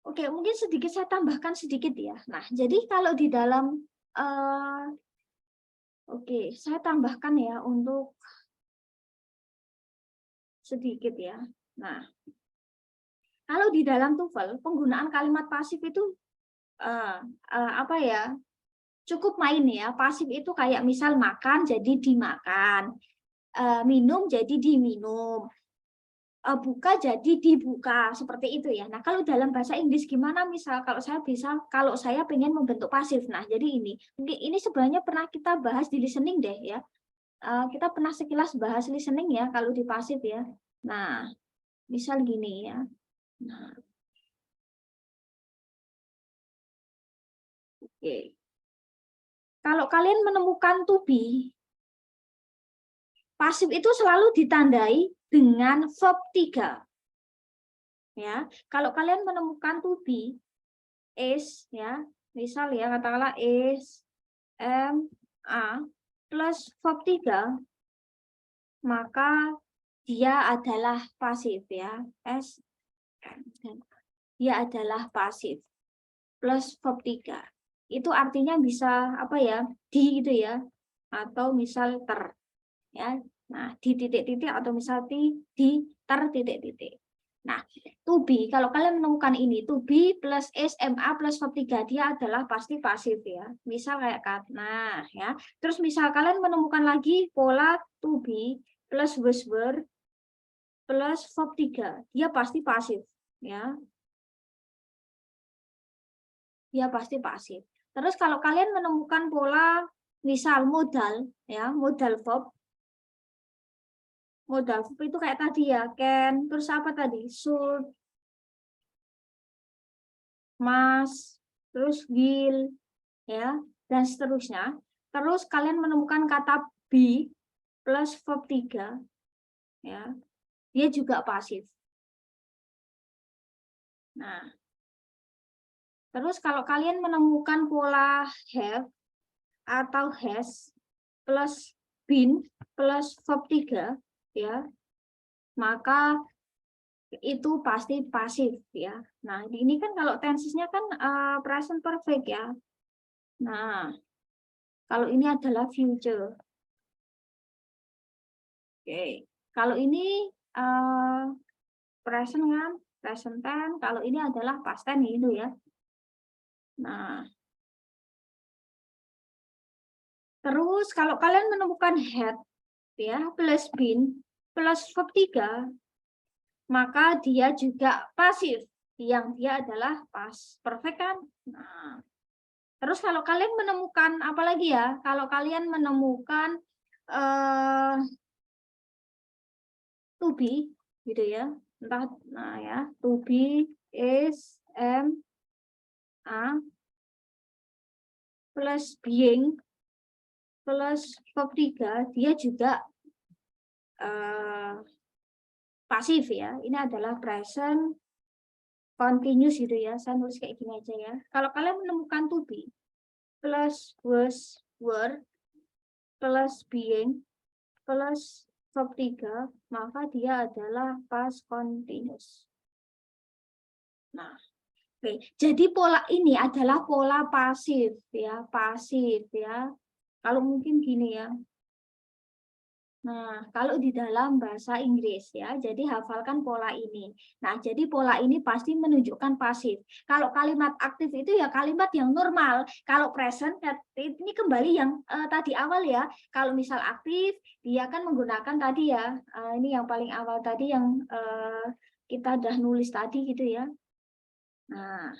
Oke, mungkin sedikit saya tambahkan sedikit ya. Nah, jadi kalau di dalam oke, saya tambahkan ya untuk sedikit ya. Nah, kalau di dalam TOEFL penggunaan kalimat pasif itu apa ya? Cukup main ya. Pasif itu kayak misal makan jadi dimakan, minum jadi diminum, buka jadi dibuka, seperti itu ya. Nah kalau dalam bahasa Inggris gimana, misal kalau saya pengen membentuk pasif, nah jadi ini sebenarnya pernah kita bahas di listening deh ya. Kita pernah sekilas bahas listening ya kalau di pasif ya. Nah misal gini ya. Nah, oke. Kalau kalian menemukan to be, pasif itu selalu ditandai dengan verb 3. Ya, kalau kalian menemukan to be, is ya, misal ya katakanlah is, am, a plus verb 3, maka dia adalah pasif ya. S, dia adalah pasif plus verb 3. Itu artinya bisa apa ya, di gitu ya, atau misal ter ya. Nah, di titik-titik atau misal di ter titik-titik. Nah, to be, kalau kalian menemukan ini, to be plus is, ma plus verb 3, dia adalah pasti pasif ya. Misal kayak nah ya. Terus misal kalian menemukan lagi pola to be plus was were plus verb 3, dia pasti pasif ya. Dia pasti pasif. Terus kalau kalian menemukan pola misal modal ya, modal verb itu kayak tadi ya, can, terus apa tadi, should, must, terus will, ya, dan seterusnya. Terus kalian menemukan kata be plus verb 3, ya, dia juga pasif. Nah, terus kalau kalian menemukan pola have atau has plus been plus verb 3, ya, maka itu pasti pasif ya. Nah, ini kan kalau tensesnya kan present perfect ya. Nah, kalau ini adalah future. Oke. Kalau ini present kan, present tense. Kalau ini adalah past tense itu ya. Nah, terus kalau kalian menemukan had ya plus been plus verb 3, maka dia juga pasif, yang dia adalah past perfect kan. Nah, terus kalau kalian menemukan apa lagi ya? Kalau kalian menemukan to be gitu ya. Entah, nah ya, to be, is, am, a plus being plus verb 3, dia juga pasif ya. Ini adalah present continuous gitu ya. Saya nulis kayak gini aja ya. Kalau kalian menemukan to be plus was, were plus being plus verb 3, maka dia adalah past continuous. Nah, oke. Jadi pola ini adalah pola pasif ya, pasif ya. Kalau mungkin gini ya. Nah, kalau di dalam bahasa Inggris ya, jadi hafalkan pola ini. Nah, jadi pola ini pasti menunjukkan pasif. Kalau kalimat aktif itu ya kalimat yang normal. Kalau present ini kembali yang tadi awal ya. Kalau misal aktif, dia kan menggunakan tadi ya. Ini yang paling awal tadi yang kita udah nulis tadi gitu ya. Nah,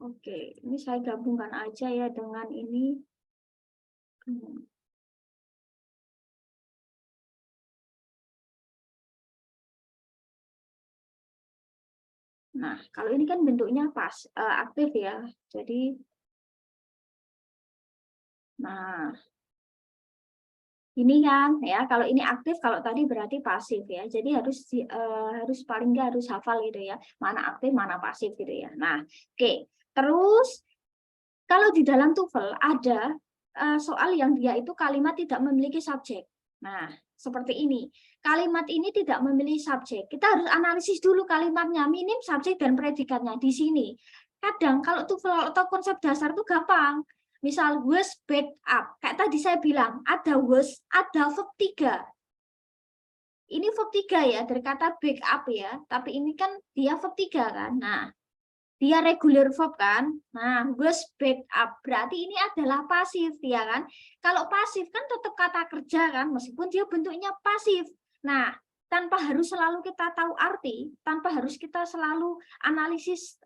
oke, ini saya gabungkan aja ya dengan ini. Nah, kalau ini kan bentuknya aktif ya. Jadi, nah, ini kan ya, kalau ini aktif, kalau tadi berarti pasif ya. Jadi harus paling nggak harus hafal gitu ya. Mana aktif, mana pasif gitu ya. Nah, oke. Terus kalau di dalam TOEFL ada soal yang dia itu kalimat tidak memiliki subjek. Nah, seperti ini. Kalimat ini tidak memiliki subjek. Kita harus analisis dulu kalimatnya, minim subjek dan predikatnya di sini. Kadang kalau TOEFL atau konsep dasar itu gampang. Misal was back up. Kayak tadi saya bilang, ada was, ada verb 3. Ini verb 3 ya, dari kata back up ya. Tapi ini kan dia verb 3 kan. Nah, dia regular verb kan. Nah, was back up. Berarti ini adalah pasif ya kan. Kalau pasif kan tetap kata kerja kan, meskipun dia bentuknya pasif. Nah, tanpa harus selalu kita tahu arti, tanpa harus kita selalu analisis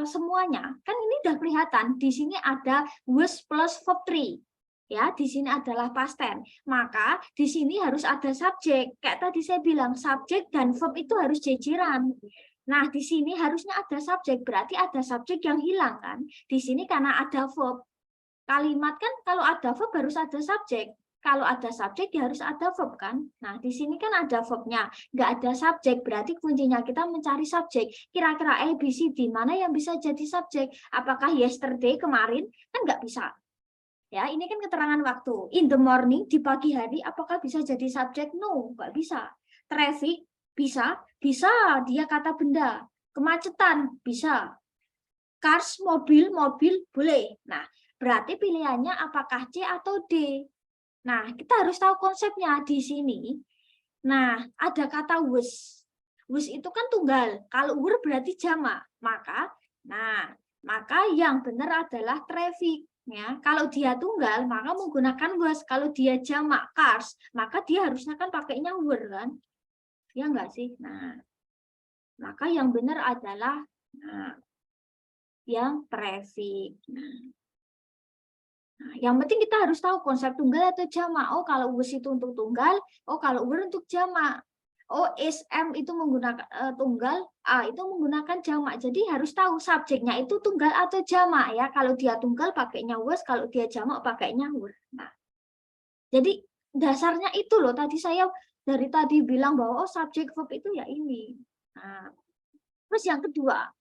semuanya. Kan ini udah kelihatan. Di sini ada was plus verb 3. Ya, di sini adalah past tense. Maka di sini harus ada subjek. Kayak tadi saya bilang, subjek dan verb itu harus jejeran. Nah, di sini harusnya ada subjek, berarti ada subjek yang hilang kan? Di sini karena ada verb. Kalimat kan kalau ada verb harus ada subjek. Kalau ada subjek ya harus ada verb kan? Nah, di sini kan ada verbnya, nggak ada subjek, berarti kuncinya kita mencari subjek. Kira-kira A, B, C, D, mana yang bisa jadi subjek? Apakah yesterday, kemarin? Kan nggak bisa. Ya, ini kan keterangan waktu. In the morning, di pagi hari, apakah bisa jadi subjek? No, nggak bisa. Traffic, bisa. Bisa, dia kata benda. Kemacetan, bisa. Cars, mobil, boleh. Nah, berarti pilihannya apakah C atau D? Nah, kita harus tahu konsepnya di sini. Nah, ada kata was. Was itu kan tunggal. Kalau were berarti jamak. Maka yang benar adalah traffic. Ya, kalau dia tunggal, maka menggunakan was. Kalau dia jamak cars, maka dia harusnya kan pakainya were kan? Ya enggak sih? Nah, maka yang benar adalah yang traffic. Nah, yang penting kita harus tahu konsep tunggal atau jamak. Oh, kalau was itu untuk tunggal, oh kalau were untuk jamak. Oh, SM itu menggunakan tunggal, A itu menggunakan jamak. Jadi harus tahu subjeknya itu tunggal atau jamak ya. Kalau dia tunggal pakainya was, kalau dia jamak pakainya were. Nah, jadi dasarnya itu loh. Tadi saya dari tadi bilang bahwa oh subjek verb itu ya ini. Nah, terus yang kedua,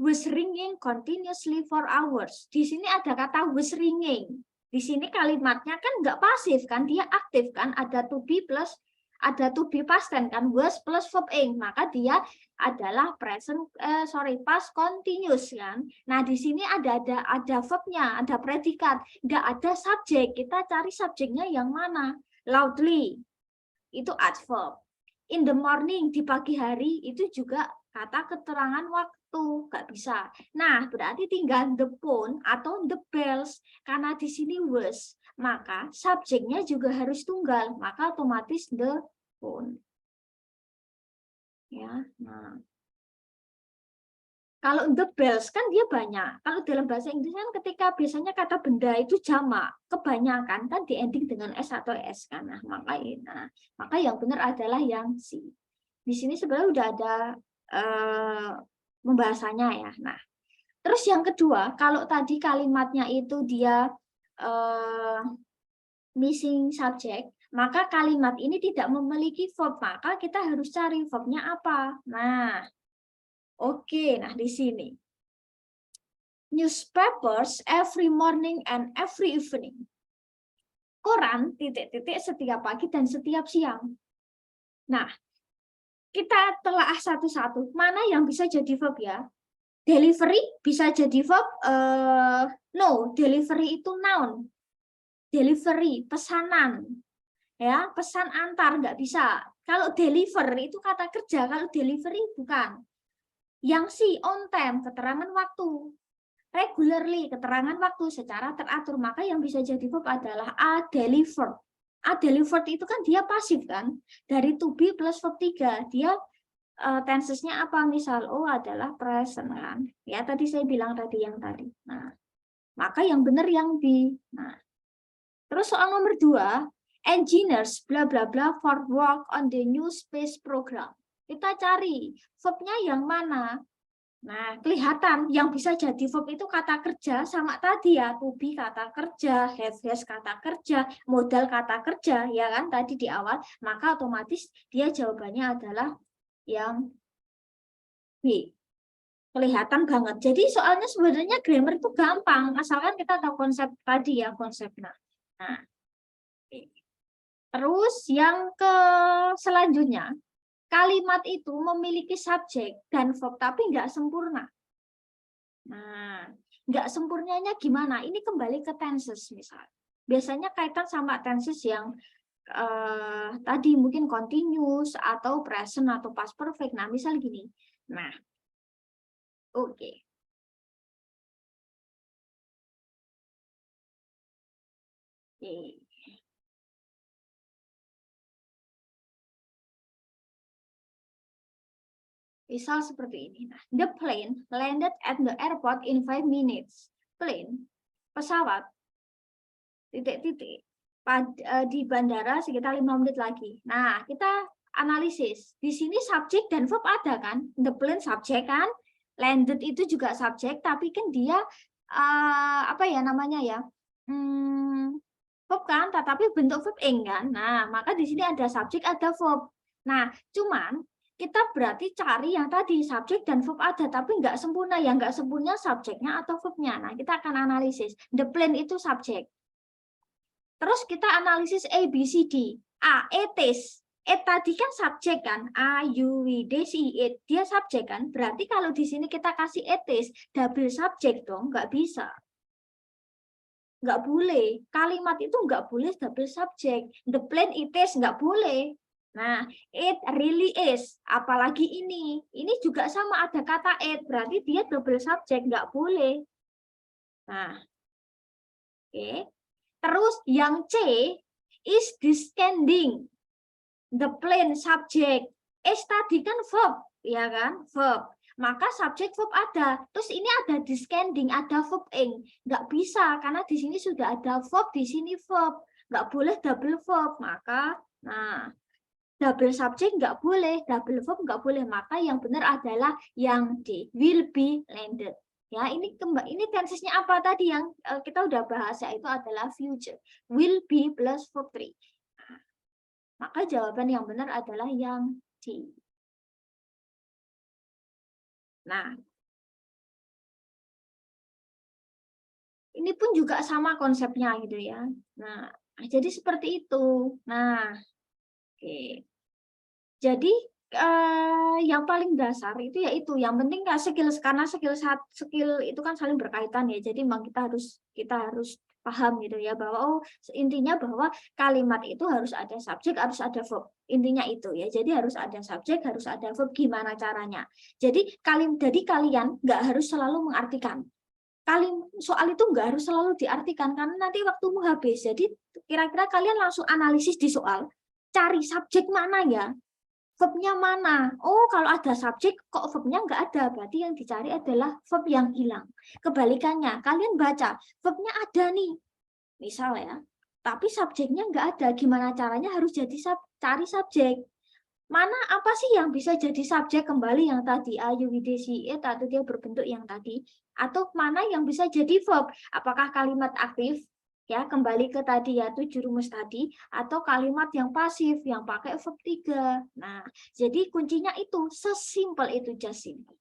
was ringing continuously for hours. Di sini ada kata was ringing. Di sini kalimatnya kan nggak pasif kan, dia aktif kan, ada to be plus ada to be past tense kan, was plus verb ing, maka dia adalah past continuous kan. Nah, di sini ada verbnya, ada predikat, nggak ada subjek. Kita cari subjeknya yang mana? Loudly. Itu adverb. In the morning, di pagi hari, itu juga kata keterangan waktu, nggak bisa. Nah, berarti tinggal the phone atau the bells. Karena di sini was, maka subjeknya juga harus tunggal, maka otomatis the phone. Ya, nah. Kalau the bells kan dia banyak. Kalau dalam bahasa Inggris kan ketika biasanya kata benda itu jamak, kebanyakan kan di ending dengan s atau s kan. Nah, maka yang benar adalah yang C. Di sini sebenarnya udah ada pembahasannya ya. Nah, terus yang kedua, kalau tadi kalimatnya itu dia missing subject, maka kalimat ini tidak memiliki verb, maka kita harus cari verbnya apa. Nah, Oke, nah di sini. Newspapers every morning and every evening. Koran titik-titik setiap pagi dan setiap siang. Nah, kita telah satu-satu. Mana yang bisa jadi verb ya? Delivery bisa jadi verb. No, delivery itu noun. Delivery, pesanan. Ya, pesan antar nggak bisa. Kalau deliver itu kata kerja, kalau delivery bukan. Yang si on time, keterangan waktu. Regularly, keterangan waktu secara teratur. Maka yang bisa jadi verb adalah a delivered. A delivered itu kan dia pasif kan? Dari to be plus verb 3. Dia tensesnya apa? Misal O adalah present kan? Ya, tadi saya bilang tadi yang tadi. Nah, maka yang benar yang B. Nah, terus soal nomor 2, engineers bla bla bla for work on the new space program. Kita cari verbnya yang mana? Nah, kelihatan yang bisa jadi verb itu kata kerja sama tadi ya, to be kata kerja, have has kata kerja, modal kata kerja, ya kan tadi di awal, maka otomatis dia jawabannya adalah yang B. Kelihatan banget. Jadi soalnya sebenarnya grammar itu gampang, asalkan kita tahu konsep tadi ya, konsepnya. Nah, terus yang ke selanjutnya, kalimat itu memiliki subjek dan verb tapi nggak sempurna. Nah, nggak sempurnanya gimana? Ini kembali ke tenses misal. Biasanya kaitan sama tenses yang tadi mungkin continuous atau present atau past perfect. Nah, misal gini. Nah, oke. Misal seperti ini. Nah, the plane landed at the airport in 5 minutes. Plane, pesawat, titik-titik, di bandara sekitar 5 menit lagi. Nah, kita analisis. Di sini subjek dan verb ada kan? The plane subjek kan? Landed itu juga subjek, tapi kan dia apa ya namanya ya? Verb kan, tetapi bentuk verb ing kan? Nah, maka di sini ada subjek, ada verb. Nah, cuman kita berarti cari yang tadi subjek dan verb ada, tapi nggak sempurna. Yang nggak sempurna subjeknya atau verbnya. Nah, kita akan analisis. The plane itu subjek. Terus kita analisis A, B, C, D. A, it is. It tadi kan subjek kan, A, U, V, D, C, it. Dia subjek kan, berarti kalau di sini kita kasih it is, double subjek dong, nggak bisa. Nggak boleh. Kalimat itu nggak boleh double subjek. The plane it is, nggak boleh. Nah, it really is. Apalagi ini. Ini juga sama ada kata it, berarti dia double subjek, nggak boleh. Nah, oke. Terus yang C, is descending. The plane subject. Is tadi kan verb, ya kan? Verb. Maka subjek verb ada. Terus ini ada descending, ada verb ing. Nggak bisa, karena di sini sudah ada verb, di sini verb. Nggak boleh double verb. Maka, nah, double subject nggak boleh, double verb nggak boleh. Maka yang benar adalah yang D, will be landed. Ya, ini tensesnya apa tadi yang kita udah bahas, yaitu adalah future. Will be plus verb 3. Maka jawaban yang benar adalah yang D. Nah, ini pun juga sama konsepnya gitu ya. Nah, jadi seperti itu. Nah, oke. Jadi yang paling dasar itu yaitu yang penting ya skill, karena skill itu kan saling berkaitan ya. Jadi memang kita harus paham gitu ya bahwa intinya bahwa kalimat itu harus ada subjek, harus ada verb. Intinya itu ya. Jadi harus ada subjek, harus ada verb. Gimana caranya? Jadi kalian nggak harus selalu mengartikan. Soal itu nggak harus selalu diartikan karena nanti waktumu habis. Jadi kira-kira kalian langsung analisis di soal, cari subjek mana ya? Verbnya mana? Oh, kalau ada subjek kok verbnya nggak ada, berarti yang dicari adalah verb yang hilang. Kebalikannya, kalian baca verbnya ada nih, misal ya, tapi subjeknya nggak ada. Gimana caranya? Harus cari subjek. Mana apa sih yang bisa jadi subjek kembali yang tadi A, U, V, D, C, it, atau dia berbentuk yang tadi? Atau mana yang bisa jadi verb? Apakah kalimat aktif? Ya, kembali ke tadi ya 7 rumus tadi, atau kalimat yang pasif yang pakai verb 3. Nah, jadi kuncinya itu sesimpel itu, just simple.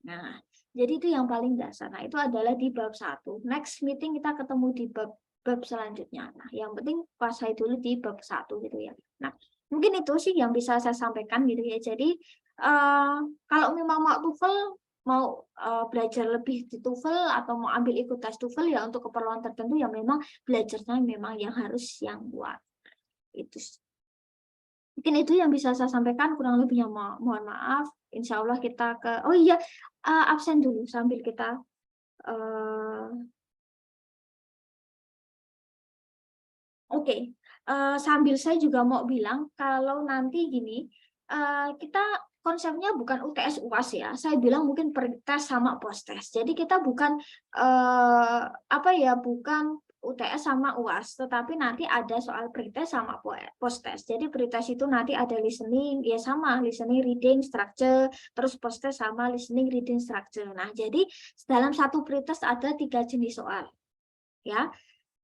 Nah, jadi itu yang paling dasar. Nah, itu adalah di bab 1. Next meeting kita ketemu di bab selanjutnya. Nah, yang penting kuasai dulu di bab 1 gitu ya. Nah, mungkin itu sih yang bisa saya sampaikan gitu ya. Jadi kalau memang mau TOEFL, mau belajar lebih di TOEFL atau mau ambil ikut tes TOEFL ya untuk keperluan tertentu yang memang belajarnya memang yang harus yang kuat. Itu sih. Mungkin itu yang bisa saya sampaikan, kurang lebihnya mohon maaf. Insya Allah kita oh iya, absen dulu sambil kita oke. Sambil saya juga mau bilang kalau nanti gini, kita konsepnya bukan UTS UAS ya. Saya bilang mungkin pretest sama postes. Jadi kita bukan apa ya, bukan UTS sama UAS, tetapi nanti ada soal pretest sama postes. Jadi pretest itu nanti ada listening, ya sama listening, reading, structure, terus postes sama listening, reading, structure. Nah, jadi dalam satu pretest ada 3 jenis soal, ya.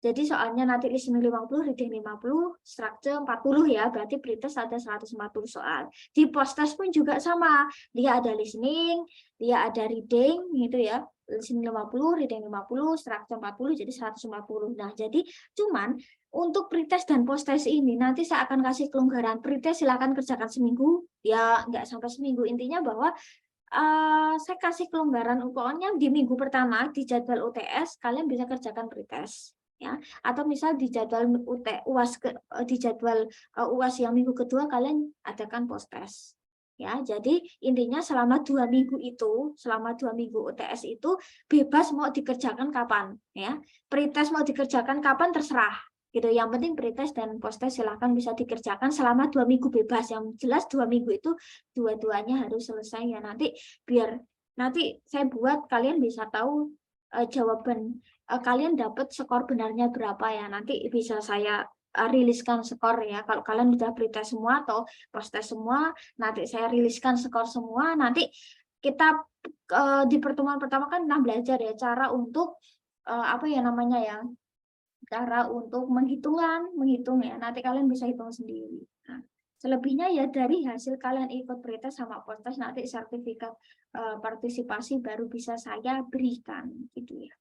Jadi soalnya nanti listening 50, reading 50, structure 40 ya, berarti pretest ada 140 soal. Di posttest pun juga sama, dia ada listening, dia ada reading gitu ya, listening 50, reading 50, structure 40, jadi 140. Nah, jadi cuman untuk pretest dan posttest ini nanti saya akan kasih kelonggaran. Pretest silakan kerjakan seminggu, ya nggak sampai seminggu. Intinya bahwa saya kasih kelonggaran, pokoknya di minggu pertama di jadwal UTS kalian bisa kerjakan pretest ya, atau misal di jadwal UAS di jadwal UAS yang minggu kedua kalian adakan posttest ya. Jadi intinya selama 2 minggu itu, selama 2 minggu UTS itu bebas mau dikerjakan kapan ya, pretest mau dikerjakan kapan terserah gitu. Yang penting pretest dan posttest silahkan bisa dikerjakan selama 2 minggu bebas. Yang jelas 2 minggu itu dua-duanya harus selesai ya, nanti biar nanti saya buat kalian bisa tahu jawaban kalian dapat skor benarnya berapa ya, nanti bisa saya riliskan skor ya. Kalau kalian sudah pretest semua atau posttest semua, nanti saya riliskan skor semua. Nanti kita di pertemuan pertama kan pernah belajar ya cara untuk apa ya namanya ya, cara untuk menghitung ya, nanti kalian bisa hitung sendiri. Nah, selebihnya ya dari hasil kalian ikut pretest sama posttest, nanti sertifikat partisipasi baru bisa saya berikan gitu ya.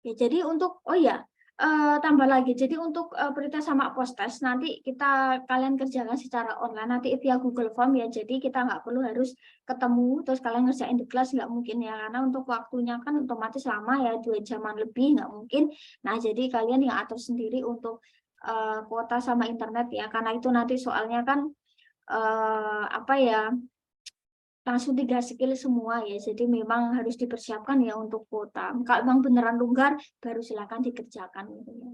Ya, jadi untuk tambah lagi. Jadi untuk pretest sama posttest nanti kalian kerjakan secara online nanti via Google Form ya. Jadi kita nggak perlu harus ketemu terus kalian ngerjain di kelas, nggak mungkin ya, karena untuk waktunya kan otomatis lama ya, 2 jaman lebih nggak mungkin. Nah, jadi kalian yang atur sendiri untuk kuota sama internet ya, karena itu nanti soalnya kan apa ya, langsung 3 skill semua ya, jadi memang harus dipersiapkan ya untuk kuota. Kalau memang beneran longgar baru silakan dikerjakan gitu ya.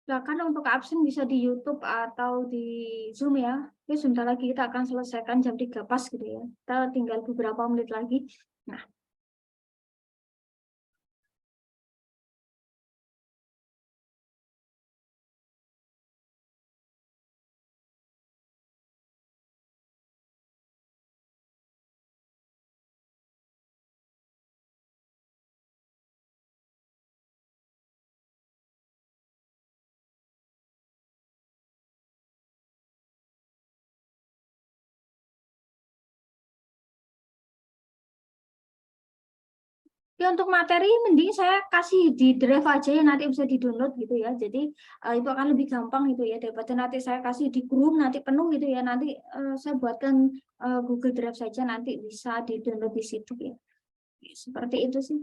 Silakan untuk absen bisa di YouTube atau di Zoom ya. Oke, sebentar lagi kita akan selesaikan jam 3 pas gitu ya. Kita tinggal beberapa menit lagi. Nah, Ya untuk materi mending saya kasih di drive aja ya, nanti bisa di-download gitu ya. Jadi itu akan lebih gampang gitu ya, daripada nanti saya kasih di grup nanti penuh gitu ya. Nanti saya buatkan Google Drive saja, nanti bisa di-download di situ ya. Seperti itu sih.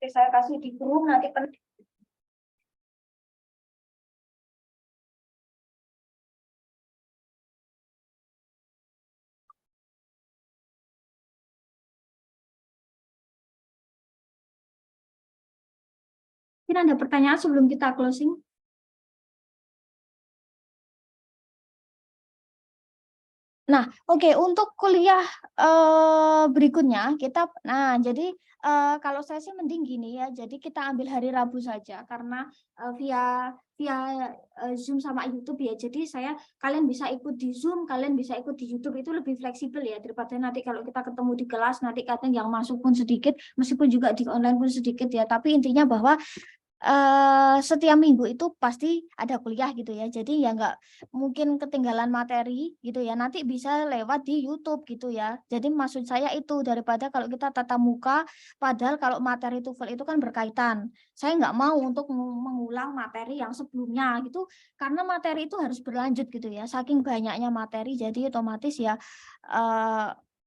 Saya kasih di grup nanti penuh. Mungkin ada pertanyaan sebelum kita closing? Nah, oke, untuk kuliah berikutnya kita, nah jadi kalau saya sih mending gini ya, jadi kita ambil hari Rabu saja karena via Zoom sama YouTube ya. Jadi kalian bisa ikut di Zoom, kalian bisa ikut di YouTube, itu lebih fleksibel ya daripada nanti kalau kita ketemu di kelas nanti kadang yang masuk pun sedikit, meskipun juga di online pun sedikit ya. Tapi intinya bahwa setiap minggu itu pasti ada kuliah gitu ya, jadi ya nggak mungkin ketinggalan materi gitu ya, nanti bisa lewat di YouTube gitu ya. Jadi maksud saya itu, daripada kalau kita tatap muka, padahal kalau materi TOEFL itu kan berkaitan, saya nggak mau untuk mengulang materi yang sebelumnya gitu, karena materi itu harus berlanjut gitu ya, saking banyaknya materi, jadi otomatis ya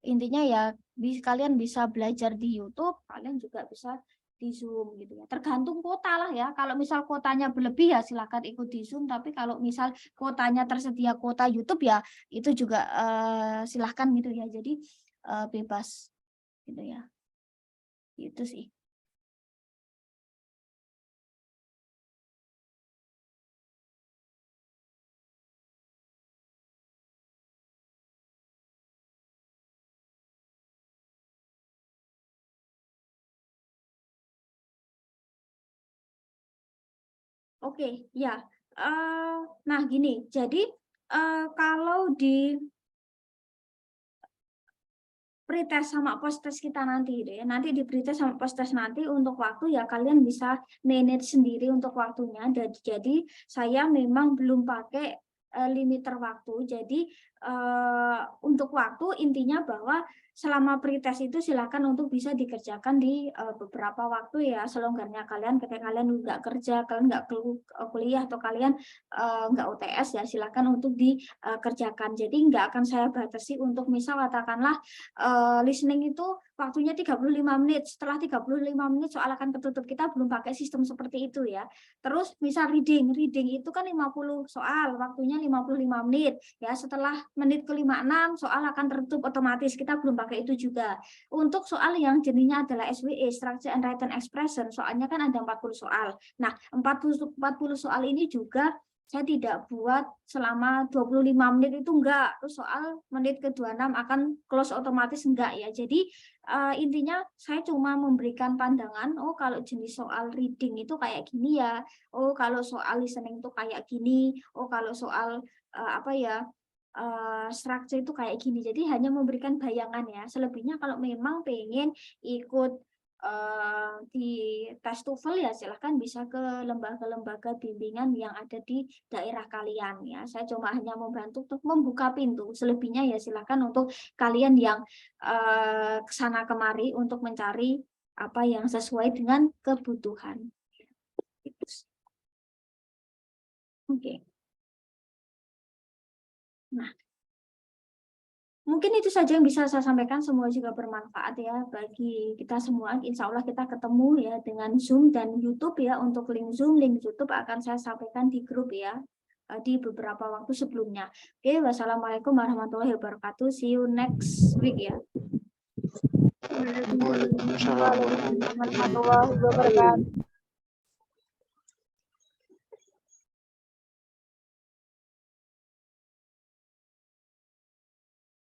intinya ya kalian bisa belajar di YouTube, kalian juga bisa di Zoom gitu ya. Tergantung kuota lah ya. Kalau misal kuotanya berlebih ya silakan ikut di Zoom, tapi kalau misal kuotanya tersedia kuota YouTube ya itu juga silahkan gitu ya. Jadi bebas gitu ya. Itu sih. Oke, ya. Nah gini, jadi kalau di pretest sama post-test kita nanti gitu ya. Nanti di pretest sama post-test nanti untuk waktu ya kalian bisa manage sendiri untuk waktunya. Dan jadi saya memang belum pakai limiter waktu. Jadi untuk waktu intinya bahwa selama pretest itu silakan untuk bisa dikerjakan di beberapa waktu ya, selonggarnya kalian. Ketika kalian nggak kerja, kalian nggak kuliah atau kalian nggak UTS ya silakan untuk dikerjakan. Jadi nggak akan saya batasi untuk misal katakanlah listening itu waktunya 35 menit. Setelah 35 menit soal akan ketutup, kita belum pakai sistem seperti itu ya. Terus misal reading itu kan 50 soal, waktunya 55 menit ya. Setelah menit ke-56 soal akan tertutup otomatis, kita belum pakai itu juga. Untuk soal yang jenisnya adalah SWE, Structure and Written Expression, soalnya kan ada 40 soal. Nah, 40 soal ini juga saya tidak buat selama 25 menit itu enggak, terus soal menit ke-26 akan close otomatis enggak ya. Jadi intinya saya cuma memberikan pandangan, oh kalau jenis soal reading itu kayak gini ya, oh kalau soal listening itu kayak gini, oh kalau soal structure itu kayak gini. Jadi hanya memberikan bayangan ya. Selebihnya kalau memang pengen ikut di tes TOEFL ya silahkan bisa ke lembaga-lembaga bimbingan yang ada di daerah kalian ya. Saya cuma hanya membantu untuk membuka pintu. Selebihnya ya silahkan untuk kalian yang kesana kemari untuk mencari apa yang sesuai dengan kebutuhan. Oke. Nah, mungkin itu saja yang bisa saya sampaikan. Semua juga bermanfaat ya bagi kita semua. Insya Allah kita ketemu ya dengan Zoom dan YouTube ya. Untuk link Zoom, link YouTube akan saya sampaikan di grup ya di beberapa waktu sebelumnya. Oke, wassalamualaikum warahmatullahi wabarakatuh. See you next week ya. Waalaikumsalam. Warahmatullahi wabarakatuh.